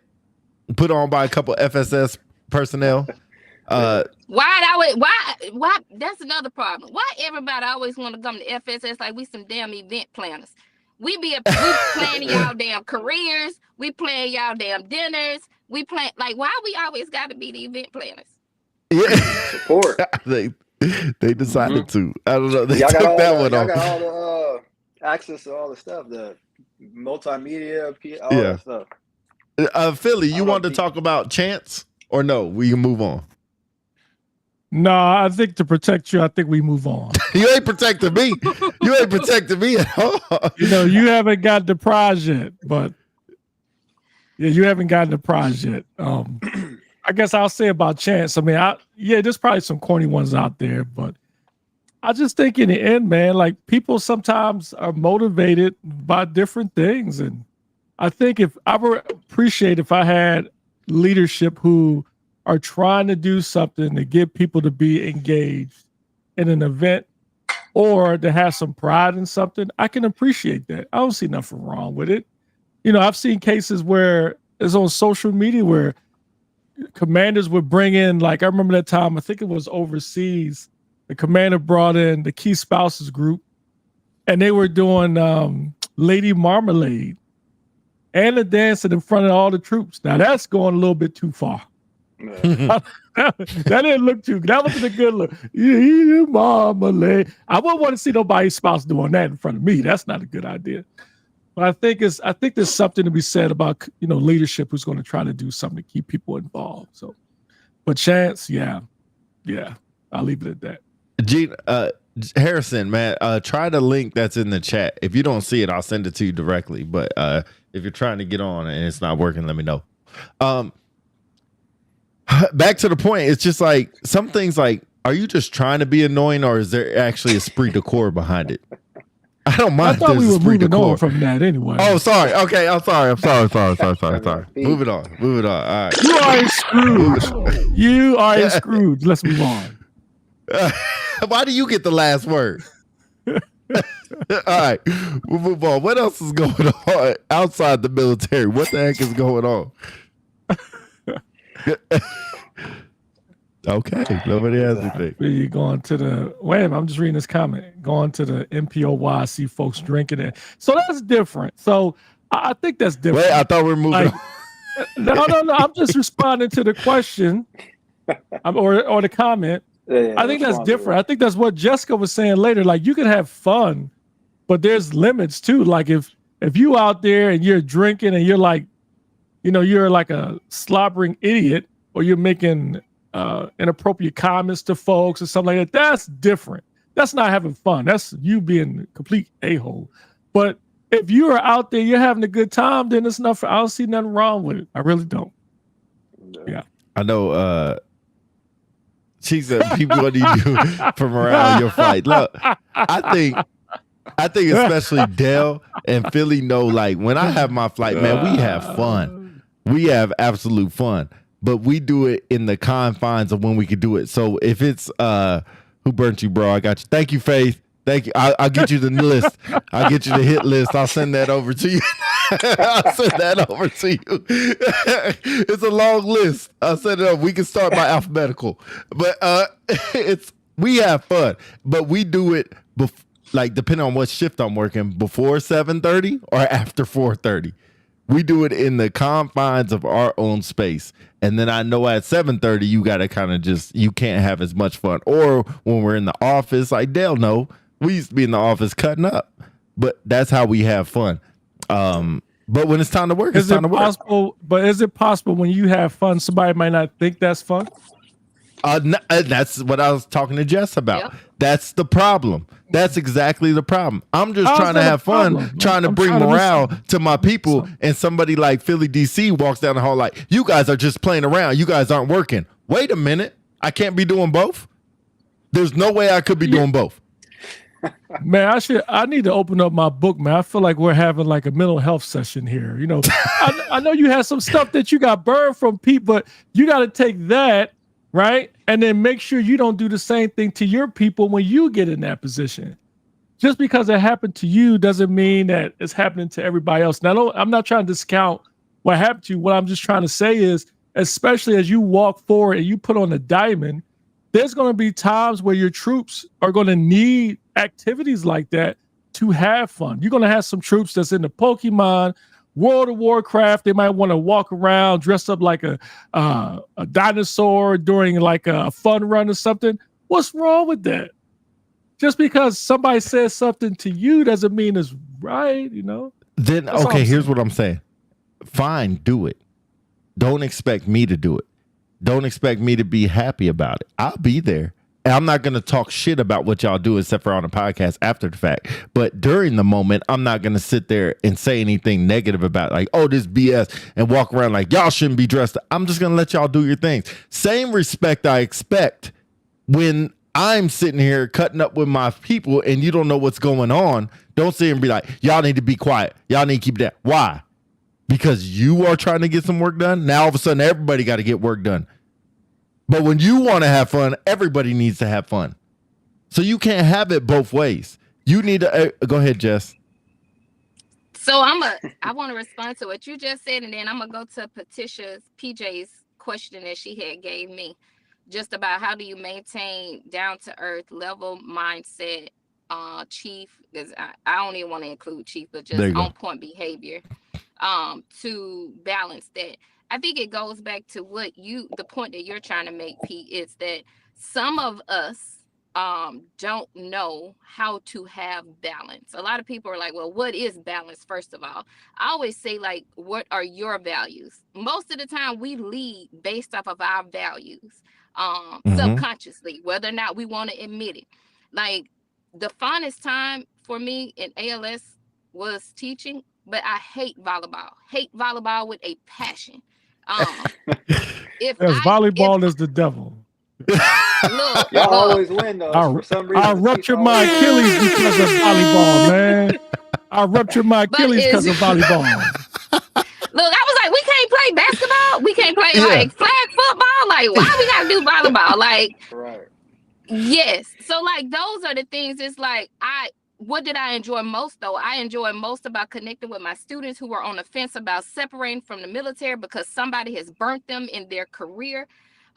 put on by a couple FSS personnel. Why that's another problem. Why everybody always want to come to FSS like we some damn event planners? We planning y'all damn careers, we plan y'all damn dinners, we plan like why we always gotta be the event planners? Yeah. Support. they decided to. I don't know. They Y'all took got that all one the, off. y'all got all the access to all the stuff, the multimedia, all that stuff. Philly, you wanted to talk about Chance or no? We can move on. No, I think to protect you, I think we move on. You ain't protecting me. You ain't protecting me at all. You know, you haven't got the prize yet, but yeah, you haven't gotten the prize yet. I guess I'll say about Chance. I mean, there's probably some corny ones out there, but I just think in the end, man, like people sometimes are motivated by different things. And I think if I would appreciate if I had leadership who are trying to do something to get people to be engaged in an event or to have some pride in something, I can appreciate that. I don't see nothing wrong with it. You know, I've seen cases where it's on social media where commanders would bring in, like I remember that time, I think it was overseas, the commander brought in the key spouses group and they were doing Lady Marmalade and the dancing in front of all the troops. Now that's going a little bit too far. That didn't look too good. That wasn't a good look. Yeah, marmalade. I wouldn't want to see nobody's spouse doing that in front of me. That's not a good idea. But I think there's something to be said about, you know, leadership who's going to try to do something to keep people involved. So, but Chance, yeah, I'll leave it at that. Gene, Harrison, man, try the link that's in the chat. If you don't see it, I'll send it to you directly. But if you're trying to get on and it's not working, let me know. Back to the point, it's just like some things like, are you just trying to be annoying or is there actually esprit de corps behind it? I don't mind. I thought we were moving on from that anyway. Oh, sorry. Okay, I'm sorry. Moving on. All right. You are a Scrooge. You are a Scrooge. Let's move on. Why do you get the last word? All right, we'll move on. What else is going on outside the military? What the heck is going on? Okay, nobody has anything. You're going to the I'm just reading this comment. Going to the MPOY, I see folks drinking it. So that's different. So I think that's different. Wait, I thought we were moving on. No. I'm just responding to the question or the comment. Yeah, I think that's different. I think that's what Jessica was saying later. Like you can have fun, but there's limits too. Like if you out there and you're drinking and you're like, you know, you're like a slobbering idiot or you're making inappropriate comments to folks or something like that, that's different. That's not having fun. That's you being a complete a-hole. But if you are out there, you're having a good time, then it's enough. I don't see nothing wrong with it. I really don't. Yeah. I know she said, people, what do you do for morale in your flight? Look, I think especially Dell and Philly know, like, when I have my flight, man, we have fun. We have absolute fun. But we do it in the confines of when we can do it. So if it's who burnt you, bro? I got you. Thank you, Faith. Thank you. I'll get you the list. I'll get you the hit list. I'll send that over to you. It's a long list. I'll send it over. We can start by alphabetical. But we have fun. But we do it like depending on what shift I'm working, before 7:30 or after 4:30. We do it in the confines of our own space. And then I know at 7:30, you got to kind of you can't have as much fun. Or when we're in the office, like Dale know, we used to be in the office cutting up. But that's how we have fun. But when it's time to work, it's Is it time to work. possible? But is it possible when you have fun, somebody might not think that's fun? That's what I was talking to Jess about. Yep. That's the problem. That's exactly the problem. I'm just How's trying to that a have fun, problem? trying to I'm bring trying to morale listen. to my people, and somebody like Philly DC walks down the hall like, you guys are just playing around. You guys aren't working. Wait a minute. I can't be doing both. There's no way I could be doing both. Man, I need to open up my book, man. I feel like we're having like a mental health session here. You know, I know you had some stuff that you got burned from people, but you got to take that, right? And then make sure you don't do the same thing to your people when you get in that position. Just because it happened to you doesn't mean that it's happening to everybody else. Now, I'm not trying to discount what happened to you. What I'm just trying to say is, especially as you walk forward and you put on a diamond, there's going to be times where your troops are going to need activities like that to have fun. You're going to have some troops that's into Pokemon, World of Warcraft. They might want to walk around dressed up like a dinosaur during like a fun run or something. What's wrong with that? Just because somebody says something to you doesn't mean it's right, you know? Then, That's all okay, I'm here's saying. what I'm saying. Fine, do it. Don't expect me to do it. Don't expect me to be happy about it. I'll be there. And I'm not going to talk shit about what y'all do except for on the podcast after the fact. But during the moment, I'm not going to sit there and say anything negative about like, oh, this BS and walk around like y'all shouldn't be dressed. I'm just going to let y'all do your things. Same respect I expect when I'm sitting here cutting up with my people and you don't know what's going on. Don't sit here and be like, y'all need to be quiet. Y'all need to keep that. Why? Because you are trying to get some work done. Now all of a sudden everybody got to get work done. But when you want to have fun, everybody needs to have fun. So you can't have it both ways. You need to go ahead, Jess. So I want to respond to what you just said, and then I'm gonna go to PJ's question that she had gave me, just about how do you maintain down to earth level mindset, chief, because I don't even want to include chief, but just on point behavior, to balance that. I think it goes back to the point that you're trying to make, Pete, is that some of us don't know how to have balance. A lot of people are like, well, what is balance? First of all, I always say, like, what are your values? Most of the time we lead based off of our values, subconsciously, whether or not we want to admit it. Like, the funnest time for me in ALS was teaching, but I hate volleyball with a passion. Volleyball is the devil. Look, Y'all always win though. For some reason, I ruptured my Achilles because of volleyball, man. I ruptured my Achilles because of volleyball. Look, I was like, we can't play basketball. We can't play like flag football. Like, why we gotta do volleyball? Like, right. Yes. So like those are the things. It's like what did I enjoy most though? I enjoy most about connecting with my students who are on the fence about separating from the military because somebody has burnt them in their career.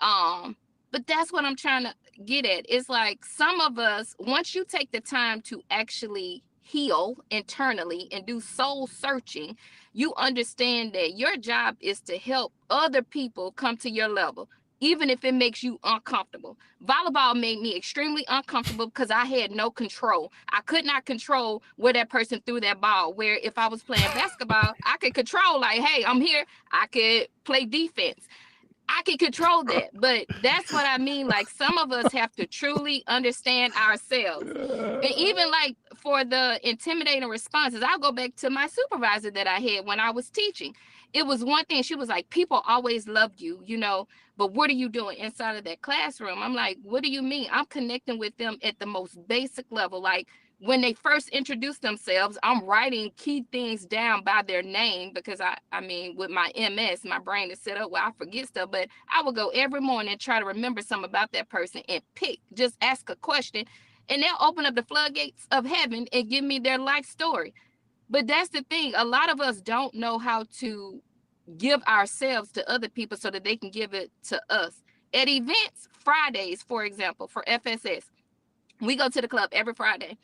But that's what I'm trying to get at. It's like some of us, once you take the time to actually heal internally and do soul searching, you understand that your job is to help other people come to your level, even if it makes you uncomfortable. Volleyball made me extremely uncomfortable because I had no control. I could not control where that person threw that ball. Where if I was playing basketball, I could control, like, hey, I'm here. I could play defense. I can control that. But that's what I mean. Like, some of us have to truly understand ourselves. And even like for the intimidating responses, I'll go back to my supervisor that I had when I was teaching. It was one thing. She was like, people always loved you, you know, but what are you doing inside of that classroom? I'm like, what do you mean? I'm connecting with them at the most basic level. Like, when they first introduce themselves, I'm writing key things down by their name because I mean, with my MS, my brain is set up where I forget stuff, but I will go every morning and try to remember something about that person and just ask a question, and they'll open up the floodgates of heaven and give me their life story. But that's the thing. A lot of us don't know how to give ourselves to other people so that they can give it to us. At events, Fridays, for example, for FSS, we go to the club every Friday.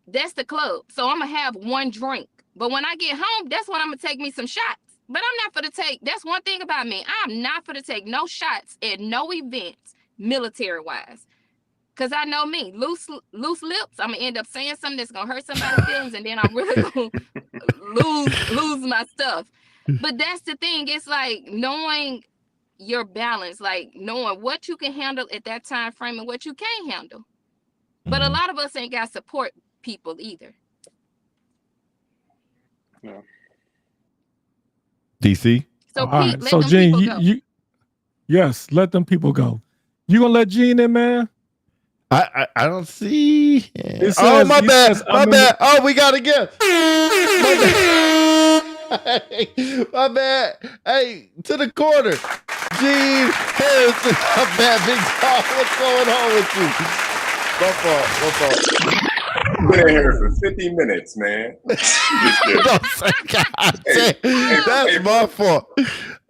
That's the club. So I'm going to have one drink. But when I get home, that's when I'm going to take me some shots. But I'm not going to take, that's one thing about me. I'm not going to take no shots at no events, military-wise. Cause I know me, loose lips. I'm gonna end up saying something that's gonna hurt somebody's feelings, and then I'm really gonna lose my stuff. But that's the thing. It's like knowing your balance, like knowing what you can handle at that time frame and what you can't handle. But a lot of us ain't got support people either. Yeah. DC. So All Pete, right. let So them Gene, people go. yes, let them people go. You gonna let Gene in, man? I don't see. It Oh, says- my it bad. says, My I'm in bad. Oh, we got to get. My bad. My bad. Hey, to the corner. Gene Harrison. My bad, big dog. What's going on with you? My fault. Been in here for 50 minutes, man. Just kidding. Don't say God damn. hey, That's my fault.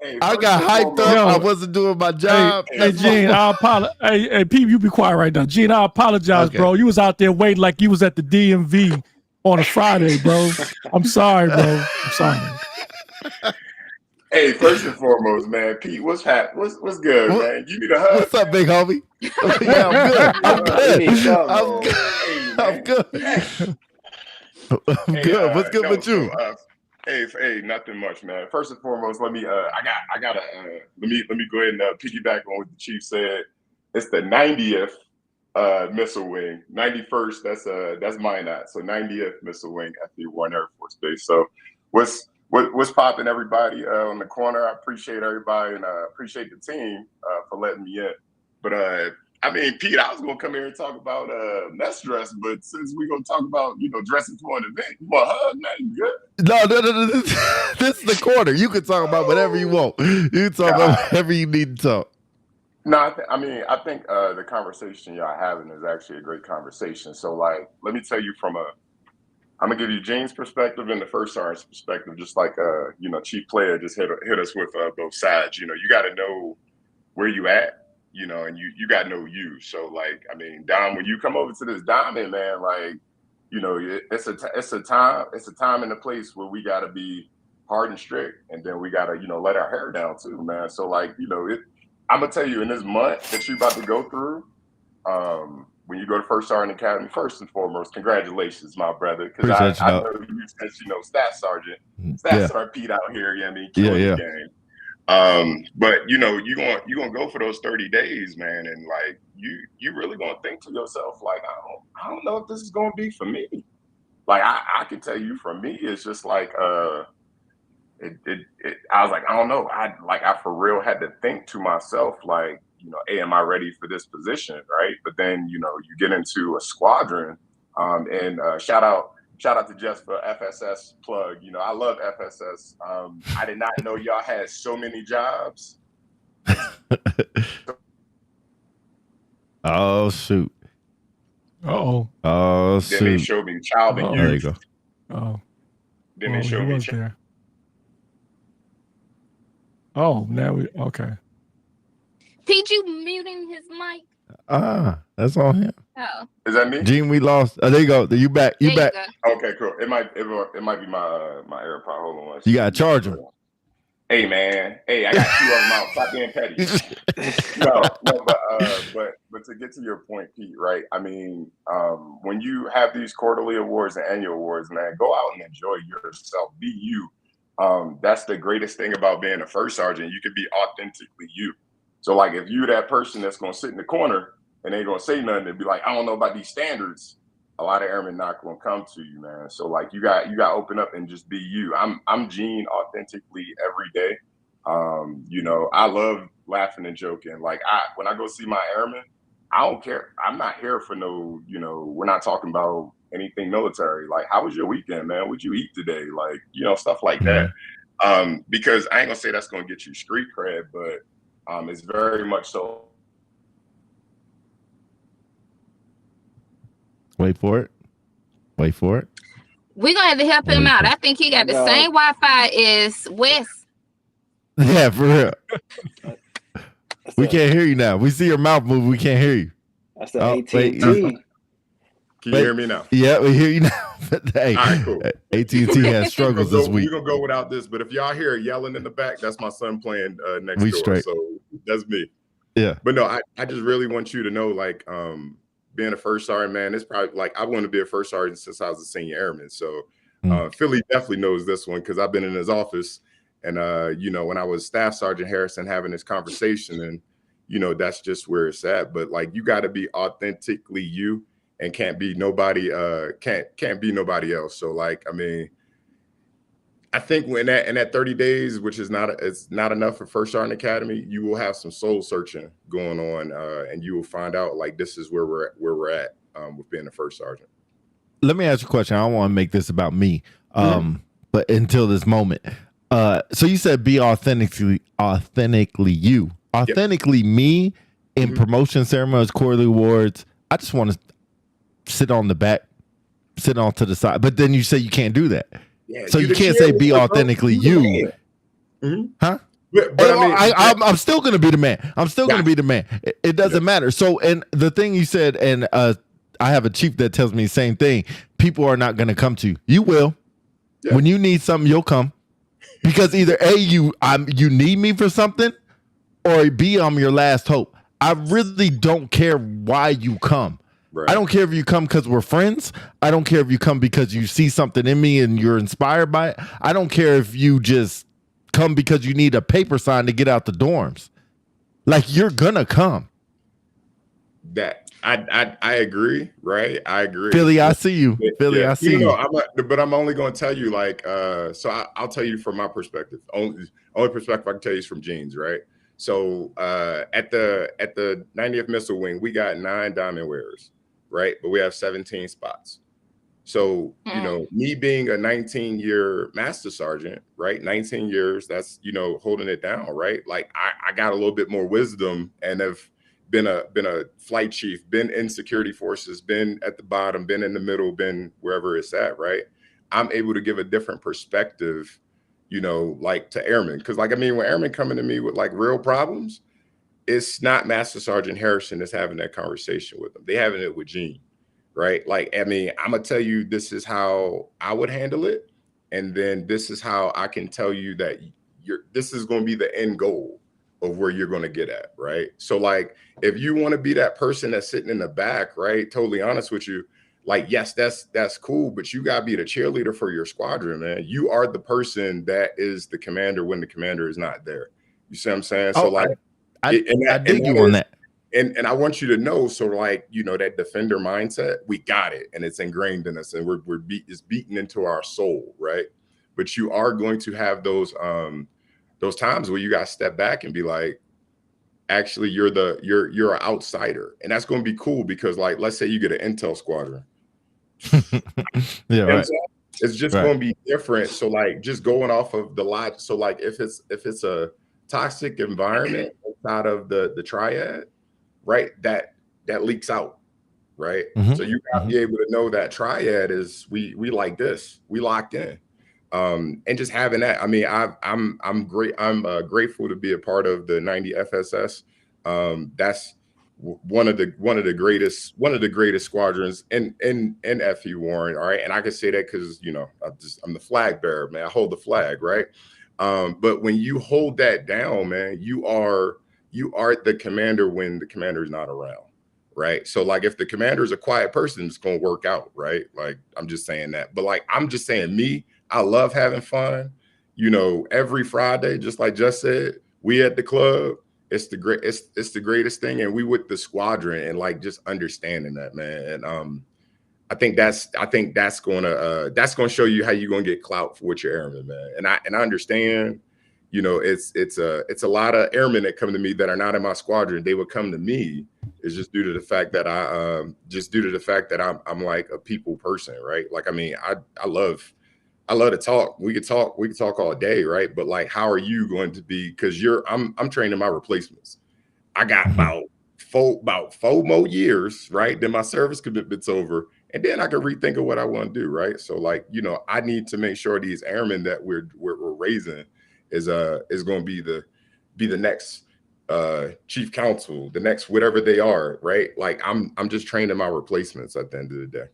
Hey, I first got and hyped foremost, up. Yo. I wasn't doing my job. Hey, Gene, I apologize. Hey, Pete, you be quiet right now. Gene, I apologize, Okay. bro. You was out there waiting like you was at the DMV on a Friday, bro. I'm sorry, bro. I'm sorry. Hey, first and foremost, man, Pete, what's good, What- man? You need a hug? What's up, big homie? Yeah, I'm good. I'm You need good. something, I'm man. good. Hey, I'm man. good. I'm Hey, good. What's good no, with you? So, hey, nothing much, man. First and foremost, let me let me go ahead and piggyback on what the chief said. It's the 90th missile wing. 91st, that's mine at. So 90th missile wing at the Warren Air Force Base. So what's popping, everybody on the corner? I appreciate everybody and appreciate the team for letting me in. But I mean, Pete, I was gonna come here and talk about mess dress, but since we're gonna talk about dressing for an event, you want a hug, man? You good? No. This is the corner. You can talk about whatever you want. You can talk about whatever you need to talk. No, I think the conversation y'all having is actually a great conversation. So, like, let me tell you I'm gonna give you Gene's perspective and the first sergeant's perspective, just like Chief Player just hit us with both sides. You got to know where you at. And you got to know you. So, like, I mean, Dom, when you come over to this diamond, man, like, it's a time and a place where we got to be hard and strict, and then we got to, let our hair down too, man. So, like, I'm gonna tell you, in this month that you're about to go through, when you go to First Sergeant Academy, first and foremost, congratulations, my brother, because I know you since Staff Sergeant Pete out here, killing the game. But you're gonna go for those 30 days, man, and like you really gonna think to yourself, like, I don't know if this is gonna be for me. Like I can tell you, for me, it's just like I was like, I don't know. I for real had to think to myself, like, hey, am I ready for this position, right? But then you get into a squadron, and shout out to Jess for FSS plug. I love FSS. I did not know y'all had so many jobs. Oh shoot. Oh shoot. Then they showed me child and There you youth. go. Oh. Then they showed me. There. Oh, now we okay. Pete, you muting his mic? That's on him. Oh, Is that me? Gene, we lost. There you go. You back. You there back. you go. Okay, cool. It might be my AirPod. Hold on one second. You gotta charge him. Hey man, I got two of them out. Stop being petty. No, but to get to your point, Pete, right? I mean, when you have these quarterly awards and annual awards, man, go out and enjoy yourself. Be you. That's the greatest thing about being a first sergeant. You can be authentically you. So, like, if you're that person that's gonna sit in the corner and ain't gonna say nothing and be like, I don't know about these standards, a lot of airmen not gonna come to you, man. So, like, you got to open up and just be you. I'm Gene authentically every day. I love laughing and joking. Like, when I go see my airmen, I don't care. I'm not here for no, we're not talking about anything military. Like, how was your weekend, man? What'd you eat today? Like, stuff like that. Because I ain't gonna say that's gonna get you street cred, but it's very much so. Wait for it. We're gonna have to help him out. I think he got the same Wi-Fi as Wes. Yeah, for real. We can't hear you now. We see your mouth move. We can't hear you. That's the wait. AT&T. Can you hear me now? Yeah, we hear you now. Hey, all right, cool. AT&T has struggles this week. We're gonna go without this, but if y'all hear yelling in the back, that's my son playing next We door. straight. So that's me. Yeah. But no, I just really want you to know, like, being a first sergeant, man, it's probably like I wanted to be a first sergeant since I was a senior airman. So Philly definitely knows this one because I've been in his office, and you know, when I was Staff Sergeant Harrison having this conversation, and you know, that's just where it's at. But like, you got to be authentically you, and can't be nobody. Can't be nobody else. So like, I mean, I think when that in that 30 days, which is it's not enough for First Sergeant Academy, you will have some soul searching going on, and you will find out like this is where we're at with being a first sergeant. Let me ask you a question. I don't want to make this about me, but until this moment. So you said be authentically you, authentically me in promotion ceremonies, quarterly awards. I just want to sit on the back, sit on to the side, but then you say you can't do that. Yeah, so you can't say be authentically you, huh? But I mean, I'm still gonna be the man. I'm still gonna be the man. It doesn't matter. So, and the thing you said, and I have a chief that tells me the same thing. People are not gonna come to you. You will. Yeah. When you need something, you'll come. Because either A, you need me for something, or B, I'm your last hope. I really don't care why you come. Right. I don't care if you come because we're friends. I don't care if you come because you see something in me and you're inspired by it. I don't care if you just come because you need a paper sign to get out the dorms. Like, you're gonna come. That I agree, right? I agree. Philly, I see you. Philly, I see you. But I'm only going to tell you, like, so I'll tell you from my perspective. Only perspective I can tell you is from Jeans, right? So at the 90th Missile Wing, we got 9 diamond wearers, right? But we have 17 spots. So, you know, me being a 19-year master sergeant, right? 19 years, that's, you know, holding it down, right? Like I got a little bit more wisdom and have been a flight chief, been in security forces, been at the bottom, been in the middle, been wherever it's at, right? I'm able to give a different perspective, you know, like to airmen. Cause like, I mean, when airmen coming to me with like real problems, it's not Master Sergeant Harrison that's having that conversation with them. They having it with Gene, right? Like, I mean, I'm gonna tell you, this is how I would handle it. And then this is how I can tell you that this is going to be the end goal of where you're going to get at, right? So like, if you want to be that person that's sitting in the back, right? Totally honest with you, like, yes, that's cool, but you got to be the cheerleader for your squadron, man. You are the person that is the commander when the commander is not there. You see what I'm saying? So like, I dig you on that. And I want you to know, so like, you know, that defender mindset, we got it, and it's ingrained in us, and it's beaten into our soul, right? But you are going to have those times where you got to step back and be like, actually, you're an outsider, and that's going to be cool because, like, let's say you get an intel squadron, yeah, right. It's just going to be different. So like, just going off of the logic. So like, if it's a toxic environment outside of the triad, right, that leaks out, right? So you got to be able to know that triad is we like this, we locked in. And just having that, I mean, I'm grateful to be a part of the 90 FSS. That's one of the greatest squadrons in FE Warren. All right, and I can say that because, you know, I'm the flag bearer, man. I hold the flag, right? But when you hold that down, man, you are the commander when the commander is not around, right? So like, if the commander is a quiet person, it's gonna work out, right? Like, I'm just saying that. But like, I'm just saying, me, I love having fun. You know, every Friday, just like Just said, we at the club. It's the greatest thing, and we with the squadron, and like, just understanding that, man. And I think that's gonna show you how you're gonna get clout for what you're airmen, man. And I understand, you know, it's a lot of airmen that come to me that are not in my squadron. They would come to me. It's just due to the fact that I'm like a people person, right? Like, I mean, I love to talk. We could talk all day, right? But like, how are you going to be? Because I'm training my replacements. I got about four more years, right? Then my service commitment's over, and then I can rethink of what I want to do, right? So like, you know, I need to make sure these airmen that we're raising is going to be the next chief counsel, the next whatever they are, right? Like, I'm just training my replacements at the end of the day.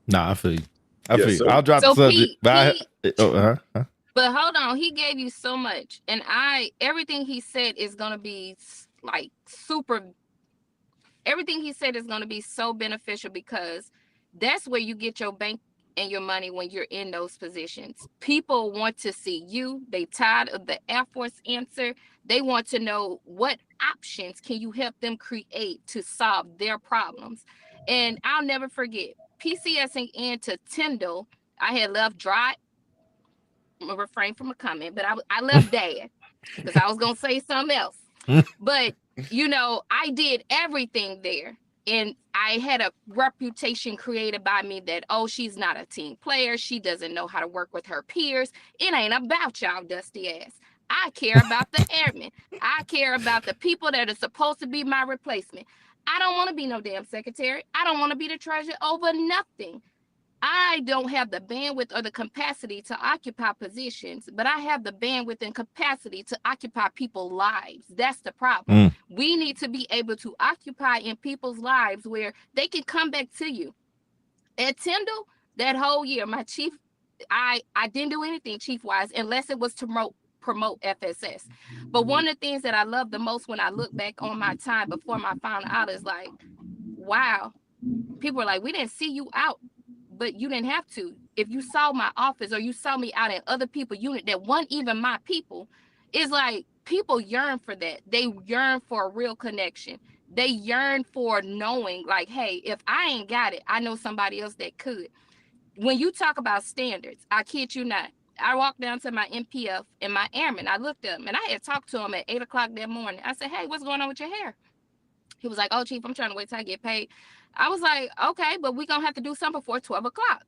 Nah, I feel you. I'll drop the subject. But hold on, he gave you so much, and everything he said is gonna be like super everything he said is going to be so beneficial because that's where you get your bank and your money when you're in those positions. People want to see you. They tired of the Air Force answer. They want to know what options can you help them create to solve their problems. And I'll never forget PCSing into Tyndall. I had left dry. I'm gonna refrain from a comment, but I left Dad because I was gonna say something else. But you know, I did everything there. And I had a reputation created by me that, oh, she's not a team player. She doesn't know how to work with her peers. It ain't about y'all dusty ass. I care about the airmen. I care about the people that are supposed to be my replacement. I don't want to be no damn secretary. I don't want to be the treasurer over nothing. I don't have the bandwidth or the capacity to occupy positions, but I have the bandwidth and capacity to occupy people's lives. That's the problem. We need to be able to occupy in people's lives where they can come back to you. At Tyndall, that whole year, my chief, I didn't do anything chief-wise unless it was to promote FSS. But one of the things that I love the most when I look back on my time before my final out is like, wow, people are like, we didn't see you out. But you didn't have to. If you saw my office or you saw me out in other people's unit that weren't even my people, it's like people yearn for that. They yearn for a real connection. They yearn for knowing like, hey, if I ain't got it, I know somebody else that could. When you talk about standards, I kid you not. I walked down to my MPF and my airman. I looked at him and I had talked to him at 8 o'clock that morning. I said, hey, what's going on with your hair? He was like, oh, Chief, I'm trying to wait till I get paid. I was like, okay, but we're going to have to do something before 12 o'clock.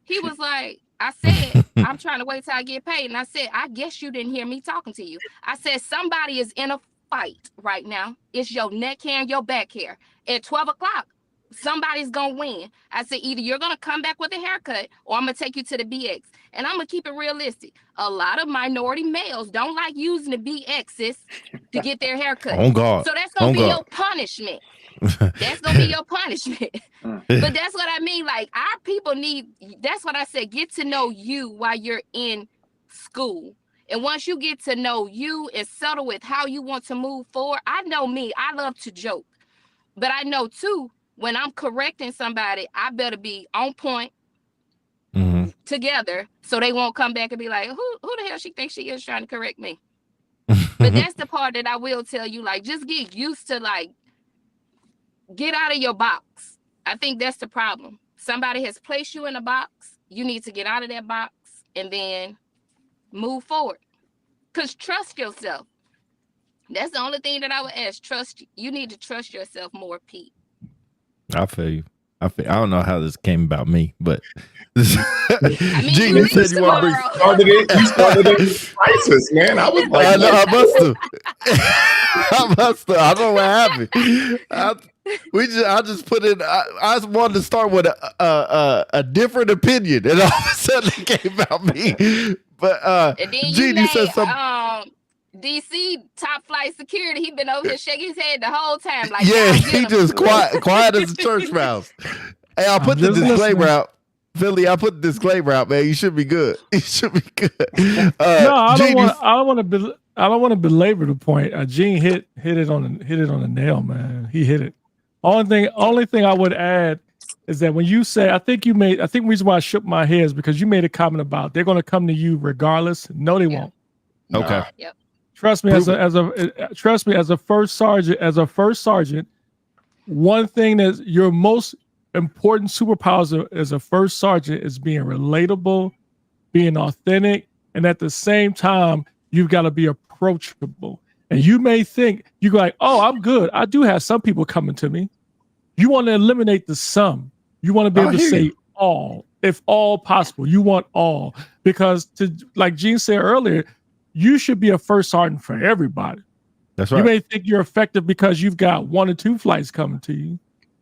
He was like, I said, I'm trying to wait till I get paid. And I said, I guess you didn't hear me talking to you. I said, somebody is in a fight right now. It's your neck hair and your back hair. At 12 o'clock, somebody's going to win. I said, either you're going to come back with a haircut or I'm going to take you to the BX. And I'm going to keep it realistic. A lot of minority males don't like using the BXs to get their haircut. Oh, God. So that's going to be your punishment. That's gonna be your punishment. But that's what I mean. Like our people need, that's what I said, get to know you while you're in school. And once you get to know you and settle with how you want to move forward, I know me, I love to joke. But I know too, when I'm correcting somebody, I better be on point together so they won't come back and be like, who the hell she thinks she is trying to correct me? But that's the part that I will tell you, like, just get used to like, get out of your box. I think that's the problem. Somebody has placed you in a box. You need to get out of that box and then move forward. Because trust yourself. That's the only thing that I would ask. Trust. You need to trust yourself more, Pete. I feel you. I don't know how this came about me, but I mean, Gene, you said you want to bring You started it crisis, man. I was like, I must have. I don't know what happened. I just put in. I wanted to start with a different opinion, and all of a sudden it came about me. But and then Gene, you said something. DC top flight security. He been over here shaking his head the whole time. Like, yeah, he just quiet as a church mouse. Hey, I'll put the disclaimer out. Philly, I put the disclaimer out, man. You should be good. You should be good. No, I don't want to belabor the point. Gene hit it on the nail, man. He hit it. Only thing I would add is that when you say, I think the reason why I shook my head is because you made a comment about they're going to come to you regardless. No, they won't. Okay. Yep. Trust me, as a first sergeant, one thing that your most important superpowers as a first sergeant is being relatable, being authentic, and at the same time, you've got to be approachable. And you may think you're like, oh, I'm good. I do have some people coming to me. You want to eliminate the some. You want to be able to say all, if all possible. You want all, because like Gene said earlier, you should be a first sergeant for everybody. That's right. You may think you're effective because you've got 1 or 2 flights coming to you,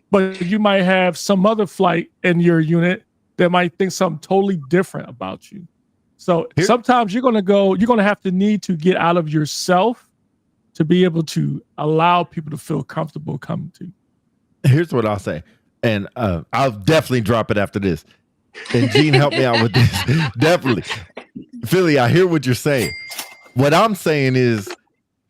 but you might have some other flight in your unit that might think something totally different about you. So sometimes you're going to have to need to get out of yourself to be able to allow people to feel comfortable coming to you. Here's what I'll say, and I'll definitely drop it after this. And Gene, help me out with this. Definitely. Philly, I hear what you're saying. What I'm saying is,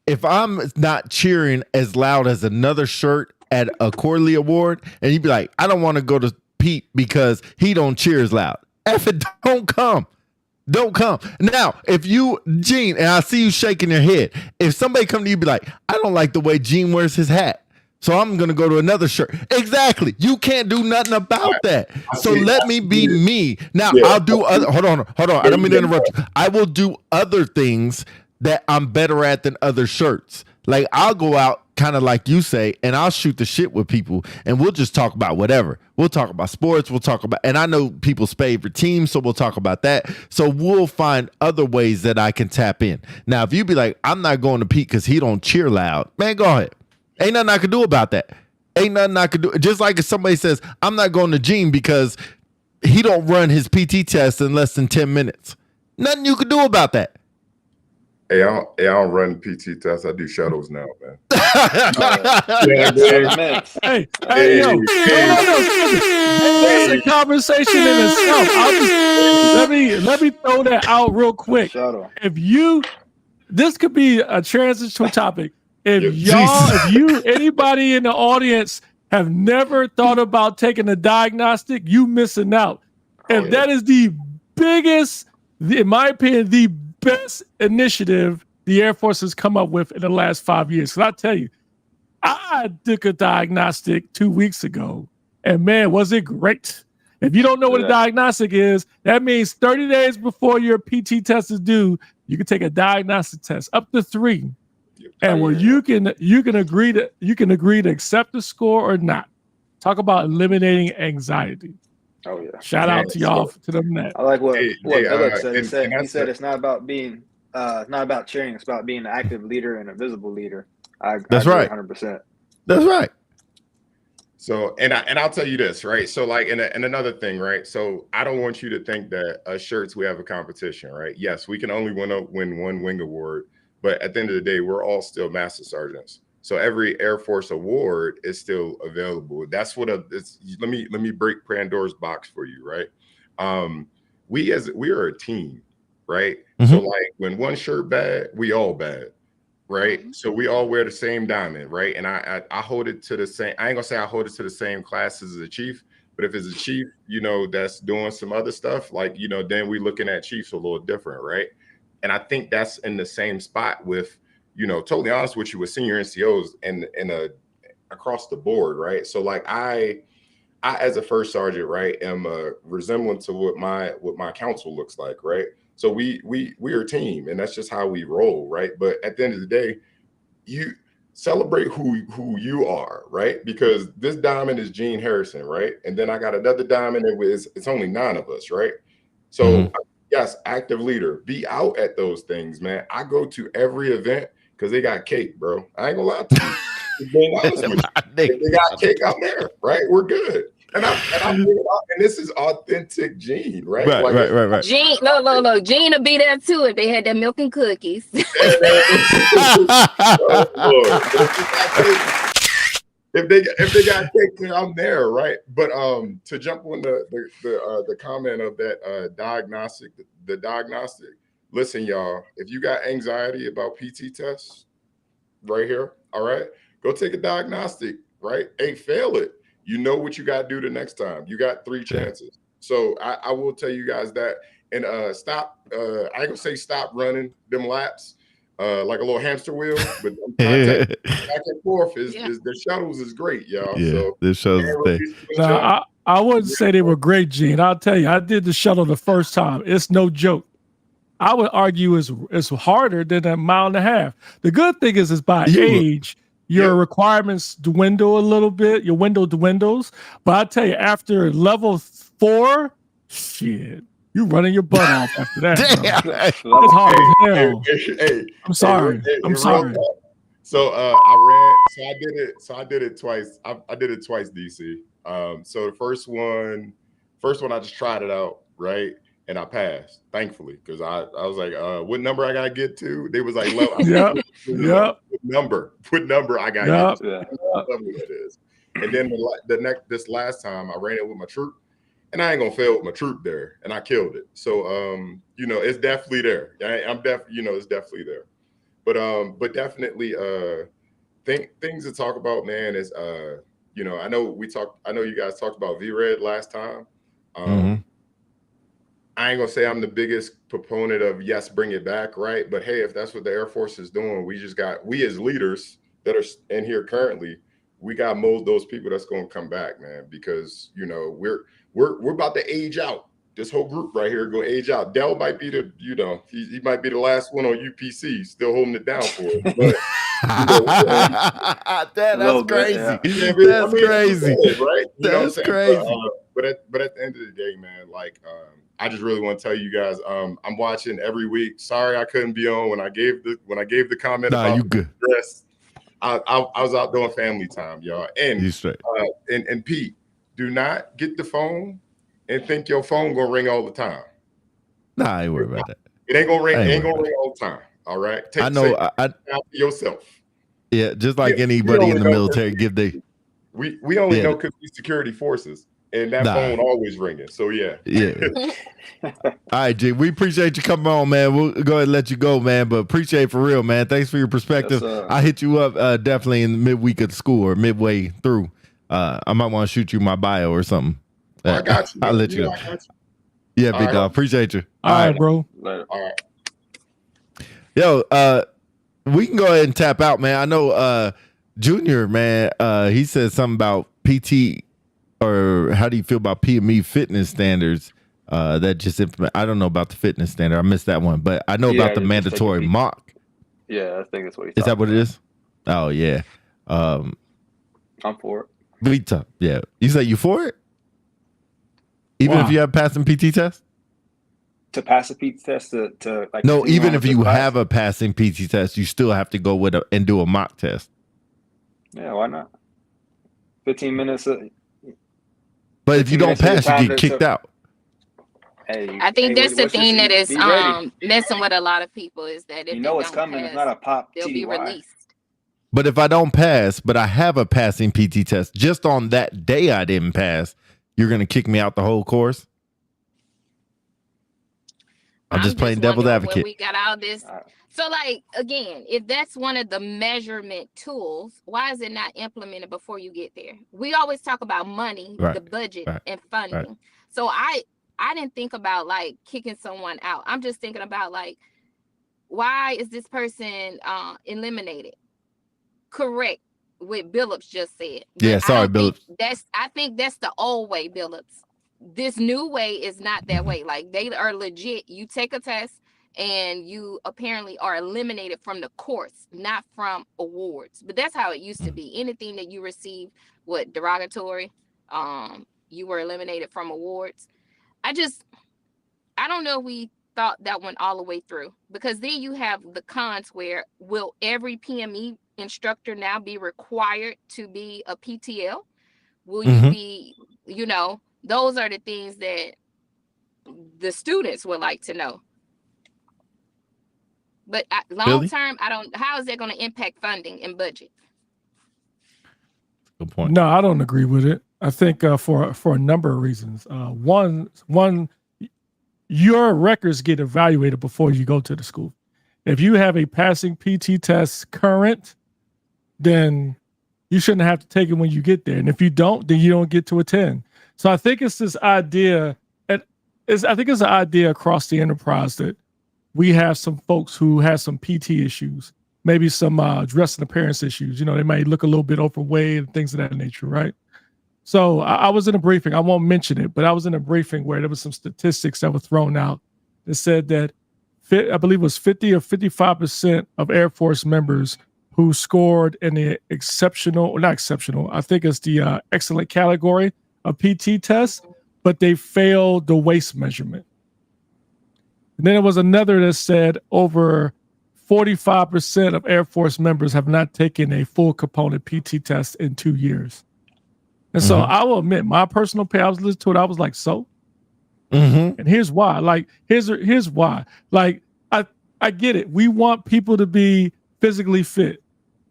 if I'm not cheering as loud as another shirt at a quarterly award and you be like, I don't want to go to Pete because he don't cheer as loud. F it, don't come. Don't come. Now, if you, Gene, and I see you shaking your head, if somebody come to you be like, I don't like the way Gene wears his hat, so I'm going to go to another shirt. Exactly. You can't do nothing about that. So let me be me. Now, I'll do other, hold on. I don't mean to interrupt you. I will do other things that I'm better at than other shirts. Like, I'll go out kind of like you say, and I'll shoot the shit with people, and we'll just talk about whatever. We'll talk about sports. We'll talk about, and I know people's favorite teams, so we'll talk about that. So we'll find other ways that I can tap in. Now, if you be like, I'm not going to Pete because he don't cheer loud, man, go ahead. Ain't nothing I can do about that. Ain't nothing I can do. Just like if somebody says, I'm not going to Gene because he don't run his PT test in less than 10 minutes. Nothing you can do about that. Hey, I don't run PT tests. I do shuttles now, man. Hey, yo, no. That's a conversation in itself. Let me throw that out real quick. Shuttle. This could be a transitional topic. If anybody in the audience have never thought about taking a diagnostic, you missing out. And that is the biggest, in my opinion, the best initiative the Air Force has come up with in the last 5 years. Because I tell you, I took a diagnostic 2 weeks ago, and man, was it great. If you don't know what a diagnostic is, that means 30 days before your PT test is due, you can take a diagnostic test, up to 3. And where you can agree to accept the score or not. Talk about eliminating anxiety. Oh yeah! Shout out to y'all to them that. I like what Philip said. He said it's not about being, it's not about cheering. It's about being an active leader and a visible leader. That's right. 100%. That's right. So, and I'll tell you this, right? So, like, and another thing, right? So, I don't want you to think that us shirts we have a competition, right? Yes, we can only win one wing award. But at the end of the day, we're all still master sergeants. So every Air Force award is still available. That's what let me break Pandora's box for you, right? We are a team, right? Mm-hmm. So like when one shirt bad, we all bad, right? So we all wear the same diamond, right? And I hold it to the same. I ain't gonna say I hold it to the same class as a chief, but if it's a chief, that's doing some other stuff, like then we looking at chiefs a little different, right? And I think that's in the same spot with, totally honest with you, with senior NCOs and across the board, right? So like I as a first sergeant, right, am a resemblance to what my council looks like, right? So we are a team, and that's just how we roll, right? But at the end of the day, you celebrate who you are, right? Because this diamond is Gene Harrison, right? And then I got another diamond, and it's only 9 of us, right? So. Yes, active leader. Be out at those things, man. I go to every event because they got cake, bro. I ain't gonna lie to you. Being honest with you. They got cake out there, right? We're good. And this is authentic Gene, right? Right. Gene, look. Gene will be there too if they had that milk and cookies. If they got cake, I'm there, right? But to jump on the comment of that diagnostic, listen, y'all, if you got anxiety about PT tests, right here, all right, go take a diagnostic, right? Hey, fail it. You know what you got to do the next time. You got 3 chances. So I will tell you guys that, and stop. I ain't gonna say stop running them laps. Like a little hamster wheel, but back and forth is the shuttles is great, y'all. Yeah, so the shuttles. Now, I wouldn't say they were great, Gene. I'll tell you, I did the shuttle the first time. It's no joke. I would argue it's harder than 1.5 miles. The good thing is by age, your requirements dwindle a little bit. Your window dwindles. But I tell you, after level 4, shit. You running your butt off after that. That's hard as hell. Hey, I'm sorry. I'm sorry. So I did it twice. I did it twice, DC. So the first one I just tried it out, right? And I passed, thankfully, because I was like, what number I gotta get to? They was like, yep. What number I gotta get to? It is. And then this last time I ran it with my troop. And I ain't gonna fail with my troop there, and I killed it. So, it's definitely there. It's definitely there. But definitely, things to talk about, man, is you know, I know you guys talked about VRED last time. I ain't gonna say I'm the biggest proponent of yes, bring it back, right? But hey, if that's what the Air Force is doing, we as leaders that are in here currently, we got to mold those people that's gonna come back, man, because you know we're about to age out. This whole group right here gonna age out. Dell might be the, you know, he might be the last one on UPC, still holding it down for it. But that's crazy. Yeah. That's crazy, right? You know that's crazy. But at the end of the day, man, like I just really want to tell you guys, I'm watching every week. Sorry I couldn't be on when I gave the comment. Nah, about you good. Dress. I was out doing family time, y'all. And You straight. And Pete, do not get the phone and think your phone gonna ring all the time. Nah, I ain't worried about that. It ain't gonna ring. It ain't gonna ring all the time. All right. I know. I yourself. Yeah, just like anybody in the military, we only know because we security forces, and that phone always ringing. So yeah. All right, G. We appreciate you coming on, man. We'll go ahead and let you go, man. But appreciate it for real, man. Thanks for your perspective. I hit you up definitely in the midweek of the school or midway through. I might want to shoot you my bio or something. I got you. I'll let you know. Yeah, big dog. Appreciate you. All right, bro. Later. All right. Yo, we can go ahead and tap out, man. I know Junior, man, he said something about PT, or how do you feel about PME fitness standards that just implement? I don't know about the fitness standard. I missed that one, but I know about the mandatory mock. Yeah, I think that's what he's Is that what it is? Oh, yeah. I'm for it. Vita, yeah. You say you for it? Even if you have passing PT test? To pass a PT test to like no, even if you have a passing PT test, you still have to go with and do a mock test. Yeah, why not? 15 minutes. But if you don't pass, you get kicked out. Hey, I think that's the thing that is messing with a lot of people is that if you know it's coming, pass, it's not a pop. they'll be released. But if I don't pass, but I have a passing PT test, just on that day I didn't pass, you're gonna kick me out the whole course? I'm just playing devil's advocate. We got all this. So, like, again, if that's one of the measurement tools, why is it not implemented before you get there? We always talk about money, the budget, and funding. So I didn't think about like kicking someone out. I'm just thinking about like, why is this person eliminated? Correct. What Billups just said. But yeah, sorry, Billups. I think that's the old way, Billups. This new way is not that way. Like, they are legit. You take a test and you apparently are eliminated from the course, not from awards. But that's how it used to be. Anything that you receive, derogatory, you were eliminated from awards. I don't know if we thought that one all the way through, because then you have the cons where will every PME instructor now be required to be a PTL? Will you be, those are the things that the students would like to know. But long term, how is that going to impact funding and budget? Good point. No, I don't agree with it. I think for a number of reasons. One, your records get evaluated before you go to the school. If you have a passing PT test current, then you shouldn't have to take it when you get there. And if you don't, then you don't get to attend. So I think it's this idea, I think it's an idea across the enterprise that we have some folks who have some PT issues, maybe some dress and appearance issues. They might look a little bit overweight and things of that nature, right? So I was in a briefing. I won't mention it, but I was in a briefing where there was some statistics that were thrown out that said that I believe it was 50 or 55% of Air Force members who scored in the I think it's the excellent category of PT test, but they failed the waist measurement. And then there was another that said over 45% of Air Force members have not taken a full component PT test in 2 years. And so I will admit, my personal opinion, I was listening to it, I was like, so? And here's why. Like, here's why. Like, I get it. We want people to be physically fit.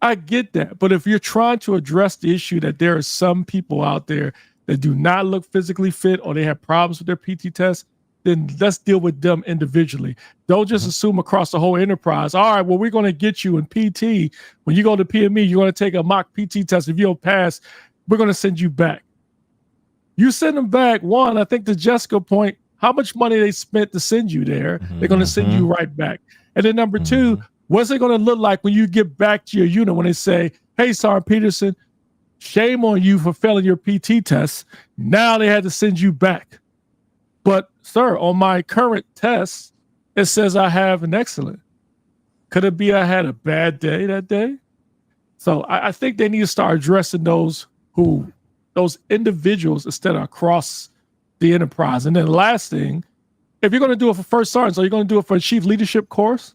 I get that. But if you're trying to address the issue that there are some people out there that do not look physically fit or they have problems with their PT test, then let's deal with them individually. Don't just assume across the whole enterprise. All right, well, we're going to get you in PT. When you go to PME, you're going to take a mock PT test. If you don't pass, we're going to send you back. You send them back. One, I think to Jessica's point, how much money they spent to send you there, they're going to send you right back. And then number two, what's it going to look like when you get back to your unit when they say, hey, Sergeant Peterson, shame on you for failing your PT test. Now they had to send you back. But, sir, on my current test, it says I have an excellent. Could it be I had a bad day that day? So I think they need to start addressing those individuals instead of across the enterprise. And then the last thing, if you're going to do it for first sergeants, are you going to do it for a chief leadership course?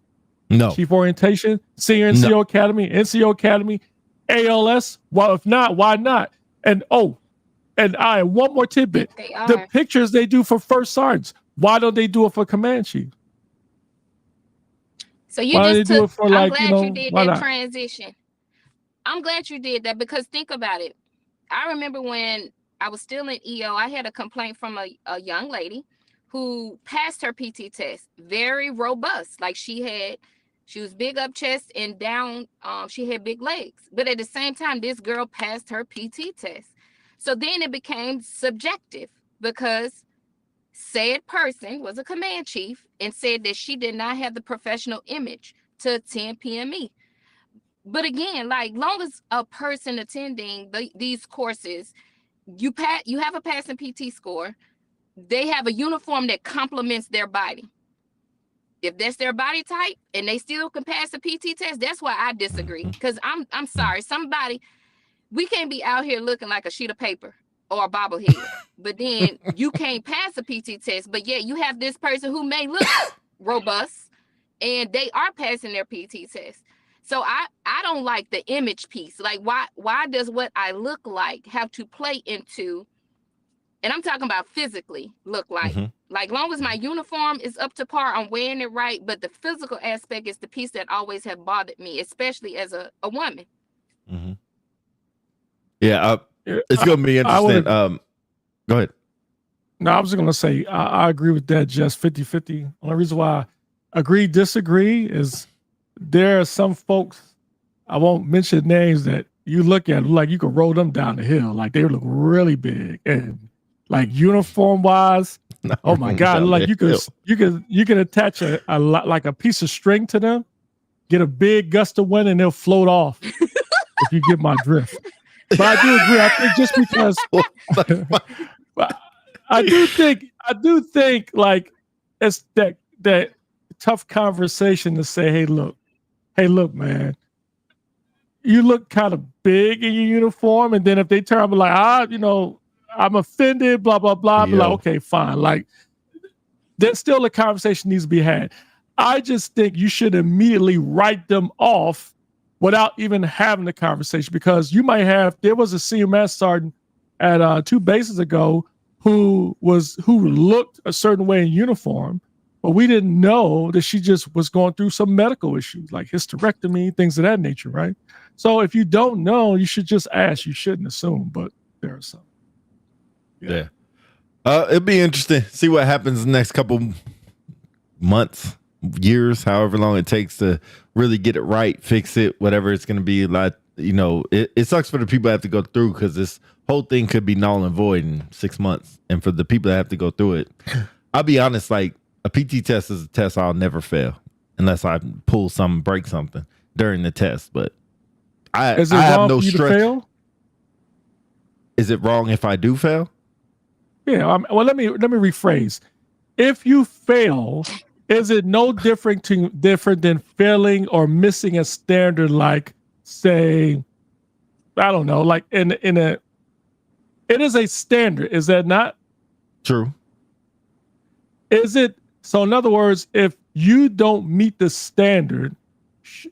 No. Chief orientation, senior NCO Academy, NCO Academy, ALS? Well, if not, why not? And one more tidbit. The pictures they do for first sergeants, why don't they do it for command chief? So you why just do took, it for I'm like, glad you know, you did why that not? transition. I'm glad you did that because think about it. I remember when I was still in EO, I had a complaint from a young lady who passed her PT test, very robust. Like she was big up chest and down, she had big legs. But at the same time, this girl passed her PT test. So then it became subjective because said person was a command chief and said that she did not have the professional image to attend PME. But again, like long as a person attending these courses, you have a passing PT score, they have a uniform that complements their body. If that's their body type and they still can pass the PT test, that's why I disagree. Because I'm sorry, we can't be out here looking like a sheet of paper or a bobblehead, but then you can't pass a PT test, but yet you have this person who may look robust and they are passing their PT test. So I don't like the image piece. Like why does what I look like have to play into, and I'm talking about physically look like, like long as my uniform is up to par, I'm wearing it right. But the physical aspect is the piece that always have bothered me, especially as a woman. Yeah, it's going to be interesting. Go ahead. No, I was going to say, I agree with that, just 50-50. Only reason why I agree, disagree is there are some folks, I won't mention names, that you look at like you could roll them down the hill. Like they look really big and like uniform wise. Oh my God. Like you could attach a like a piece of string to them, get a big gust of wind and they'll float off if you get my drift. But I do agree. I think just because I do think like it's that tough conversation to say, hey, look, man, you look kind of big in your uniform. And then if they turn up like, I'm offended, blah, blah, blah, be like, okay, fine. Like, there's still a conversation needs to be had. I just think you should immediately write them off without even having the conversation, because there was a senior master sergeant at 2 bases ago who looked a certain way in uniform, but we didn't know that she just was going through some medical issues like hysterectomy, things of that nature, right? So if you don't know, you should just ask. You shouldn't assume, but there are some. Yeah. It'd be interesting. See what happens the next couple months, years, however long it takes to really get it right, fix it, whatever it's going to be. Like, it sucks for the people that have to go through, because this whole thing could be null and void in 6 months. And for the people that have to go through it, I'll be honest, like a PT test is a test I'll never fail unless I break something during the test. But I have no stress. Is it wrong if I do fail? Yeah. Well, let me rephrase. If you fail, is it no different than failing or missing a standard? Like, say, I don't know, like it is a standard. Is that not true? Is it? So in other words, if you don't meet the standard,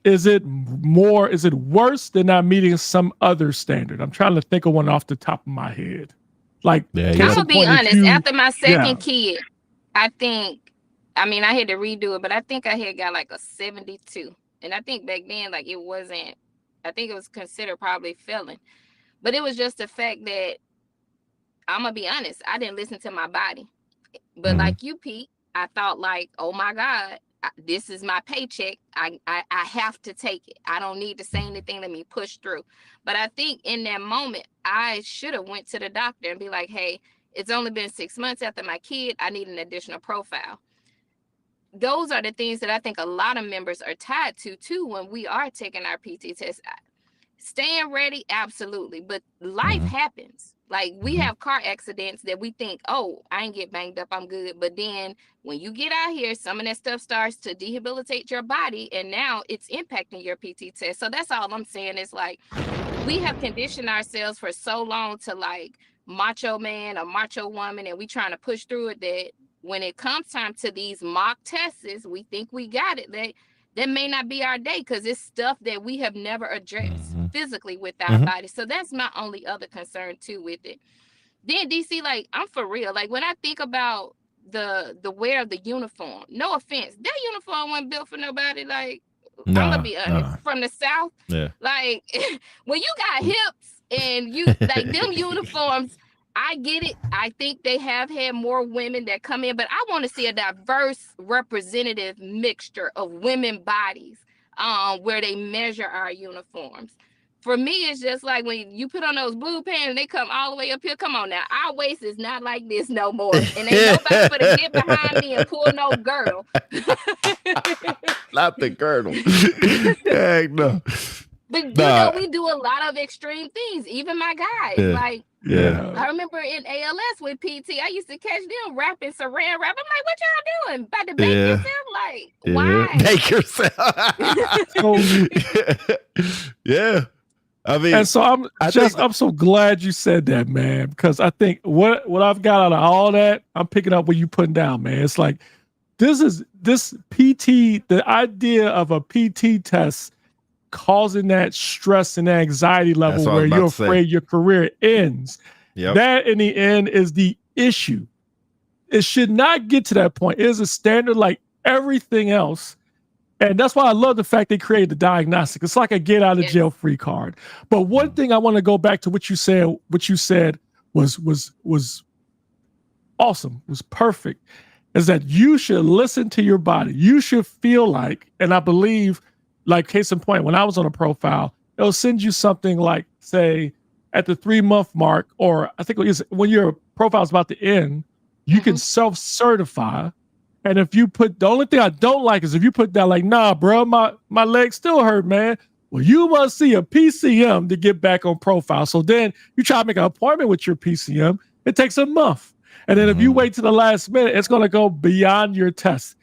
is it worse than not meeting some other standard? I'm trying to think of one off the top of my head. Like, I'm gonna be honest. After my second kid, I had to redo it, but I think I had got like a 72. And I think back then, like I think it was considered probably failing. But it was just the fact that, I'm gonna be honest, I didn't listen to my body. But Mhm. like you, Pete, I thought like, oh my God, this is my paycheck. I have to take it. I don't need to say anything. Let me push through. But I think in that moment, I should have went to the doctor and be like, hey, it's only been 6 months after my kid. I need an additional profile. Those are the things that I think a lot of members are tied to too when we are taking our PT test. Staying ready, absolutely. But life happens. Like we have car accidents that we think, oh, I ain't get banged up, I'm good. But then when you get out here, some of that stuff starts to debilitate your body, and now it's impacting your PT test. So that's all I'm saying is like we have conditioned ourselves for so long to like macho man or macho woman, and we trying to push through it that when it comes time to these mock tests, we think we got it. That may not be our day because it's stuff that we have never addressed physically with our body. So that's my only other concern too with it. Then DC, like I'm for real. Like when I think about the wear of the uniform, no offense, that uniform wasn't built for nobody. Like I'm gonna be honest, from the South, like when you got hips and you like them uniforms. I get it. I think they have had more women that come in, but I want to see a diverse representative mixture of women bodies where they measure our uniforms. For me, it's just like when you put on those blue pants and they come all the way up here. Come on now. Our waist is not like this no more. And ain't nobody for to get behind me and pull no girdle. Not the girdle. Heck no. But you know, we do a lot of extreme things. Even my guys, like I remember in ALS with PT, I used to catch them rapping saran wrap. I'm like, what y'all doing? About to bake yourself? Like, why? Bake yourself. Yeah. I mean, and so I'm so glad you said that, man, because I think what I've got out of all that, I'm picking up what you putting down, man. It's like this PT, the idea of a PT test causing that stress and anxiety level where you're afraid your career ends. That in the end is the issue. It should not get to that point. It is a standard like everything else. And that's why I love the fact they created the diagnostic. It's like a get out of jail free card. But one thing I want to go back to what you said was awesome, was perfect, is that you should listen to your body. You should feel like, and I believe, like case in point, when I was on a profile, it'll send you something like, say, at the 3-month mark, or I think it was when your profile is about to end, you can self-certify. And if you put, the only thing I don't like is if you put that like, nah, bro, my legs still hurt, man. Well, you must see a PCM to get back on profile. So then you try to make an appointment with your PCM. It takes a month. And then if you wait to the last minute, it's going to go beyond your test.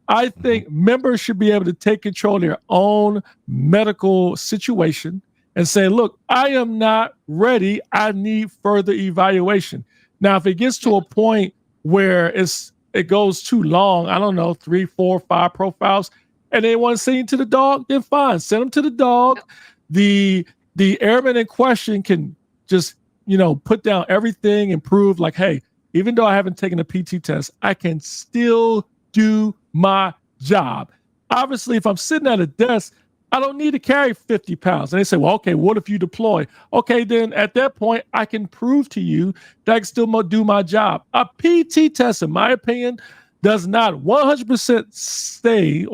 I think members should be able to take control of their own medical situation and say, look, I am not ready. I need further evaluation. Now, if it gets to a point where it goes too long, I don't know, 3, 4, 5 profiles, and they want to send you to the dog, then fine, send them to the dog. The airman in question can just, put down everything and prove like, hey, even though I haven't taken a PT test, I can still do my job. Obviously, if I'm sitting at a desk, I don't need to carry 50 pounds. And they say, well, okay, what if you deploy? Okay, then at that point, I can prove to you that I can still do my job. A PT test, in my opinion, does not 100% state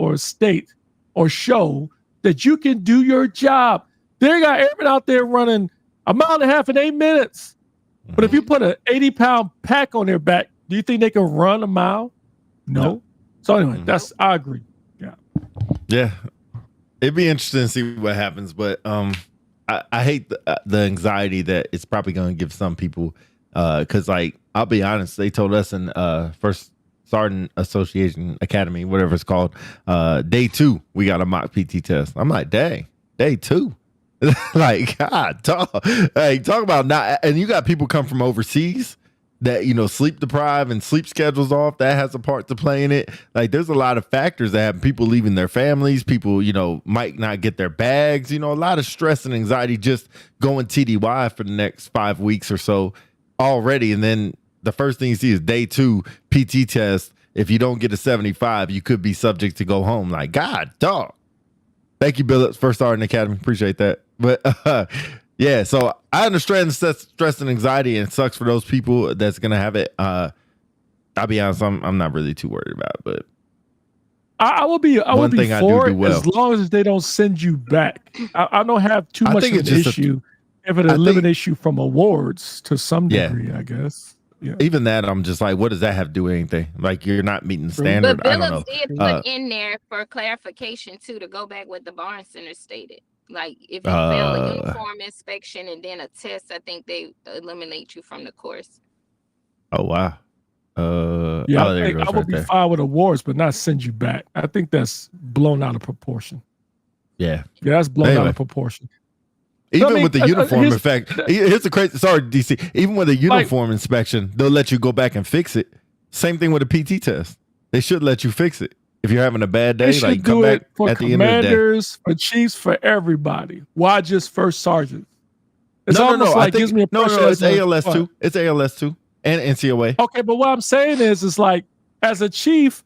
or show that you can do your job. They got airmen out there running 1.5 miles in 8 minutes. But if you put an 80-pound pack on their back, do you think they can run a mile? No. So anyway, I agree. Yeah. It'd be interesting to see what happens, but I hate the anxiety that it's probably going to give some people. Because, like, I'll be honest, they told us in First Sergeant Association Academy, whatever it's called, day 2, we got a mock PT test. I'm like, dang, day 2. Like, God, talk about not, and you got people come from overseas that, sleep deprived and sleep schedules off. That has a part to play in it. Like, there's a lot of factors that happen. People leaving their families, people, might not get their bags, a lot of stress and anxiety just going TDY for the next 5 weeks or so already. And then the first thing you see is day 2 PT test. If you don't get a 75, you could be subject to go home. Like, God, dog. Thank you, Billups, First Sergeant Academy. Appreciate that. But yeah, so I understand the stress and anxiety, and it sucks for those people that's gonna have it. I'll be honest, I'm not really too worried about it, but I will be One be thing I do for do it well. as long as they don't send you back. I don't have too I much think of an it's just issue if it I think- eliminates you from awards to some Yeah. degree, I guess. Yeah. even that, I'm just like, what does that have to do with anything? Like, you're not meeting the True. standard. But I don't know. Billups did put in there for clarification too to go back what the Barnes Center stated. Like if you fail a uniform inspection and then a test, I think they eliminate you from the course. Oh wow. Yeah, oh, I there it think goes I would right be there. fine with awards, but not send you back. I think that's blown out of proportion. Yeah. Yeah, that's blown out Anyway. of proportion. Even I mean, with the uniform, here's- in fact, here's the crazy. Sorry, DC. Even with a uniform inspection, they'll let you go back and fix it. Same thing with a PT test. They should let you fix it if you're having a bad They day. should Like, come do back it for at the end of the day. commanders, for chiefs, for everybody. Why just first sergeants? It's No, almost I like think gives me a no. pressure It's as a- ALS what? too. It's ALS too, and NCOA. Okay, but what I'm saying is like as a chief,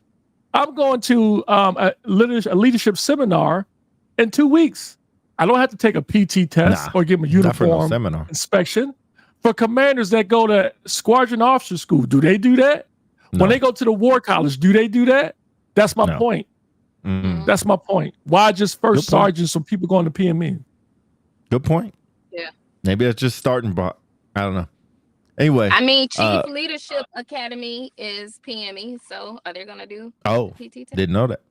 I'm going to a leadership seminar in 2 weeks. I don't have to take a PT test Nah, or give them a Not for no uniform seminar. inspection. For commanders that go to squadron officer school, do they do that? No. When they go to the war college, do they do that? That's my No. point. Mm. That's my point. Why just first Good point. sergeants so people going to PME? Good point. Yeah. Maybe that's just starting block. I don't know. Anyway. I mean, Chief Uh, Leadership Academy is PME, so are they gonna do Oh, PT test? didn't know that.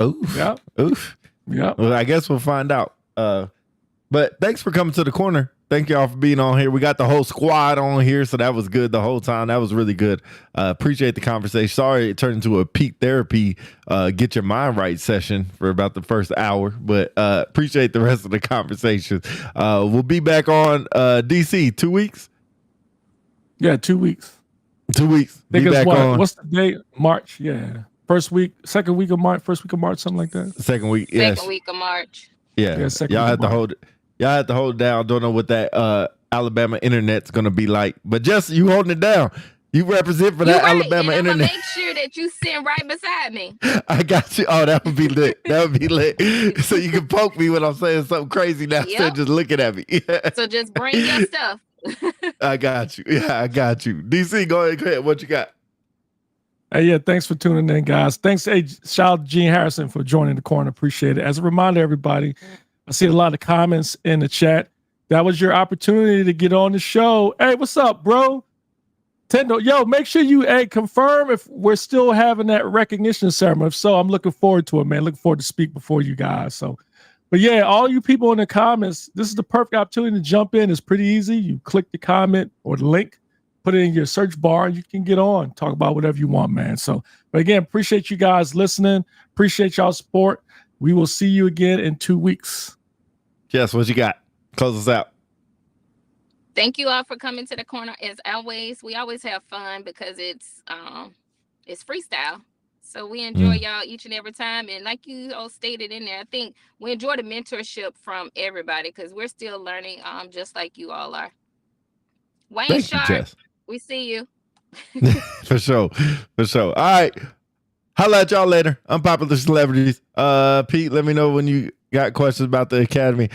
Oof. Yeah. Oof. Yeah. Well, I guess we'll find out. But thanks for coming to the corner. Thank y'all for being on here. We got the whole squad on here, so that was good the whole time. That was really good. Appreciate the conversation. Sorry it turned into a peak therapy, get your mind right session for about the first hour, but appreciate the rest of the conversation. We'll be back on DC 2 weeks. Yeah, 2 weeks. 2 weeks. I think Be it's back what? on What's the date? March. Yeah. First week, second week of March, first week of March, something like that. second week. Second Yes. week of March. Yeah. Yeah, second Y'all week have of to March. hold. Y'all have to hold it down. Don't know what that Alabama internet's gonna be like, but just you holding it down. You represent for You that right, Alabama and I'm gonna internet. make sure that you sit right beside me. I got you. Oh, that would be lit. That would be lit. So you can poke me when I'm saying something crazy now instead of Yep. just looking at me. So just bring your stuff. I got you. Yeah, I got you. DC, go ahead. What you got? Hey, yeah, thanks for tuning in, guys. Thanks, hey, shout out to Gene Harrison for joining the corner. Appreciate it. As a reminder, everybody, I see a lot of comments in the chat. That was your opportunity to get on the show. Hey, what's up, bro? Tendo, yo, make sure you confirm if we're still having that recognition ceremony. If so, I'm looking forward to it, man. Looking forward to speak before you guys. So, but yeah, all you people in the comments, this is the perfect opportunity to jump in. It's pretty easy. You click the comment or the link, put it in your search bar, and you can get on, talk about whatever you want, man. So, but again, appreciate you guys listening. Appreciate y'all support. We will see you again in 2 weeks. Jess, what you got? Close us out. Thank you all for coming to the corner. As always, we always have fun because it's freestyle. So we enjoy y'all each and every time. And like you all stated in there, I think we enjoy the mentorship from everybody because we're still learning, just like you all are. Wayne Thank you, Sharp, Jess. we see you. For sure. For sure. All right. Holla at y'all later. Unpopular celebrities. Pete, let me know when you got questions about the academy.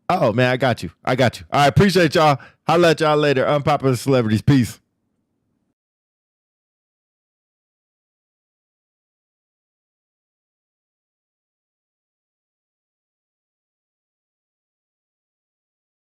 Oh man, I got you. All right, appreciate y'all. Holla at y'all later. Unpopular celebrities. Peace.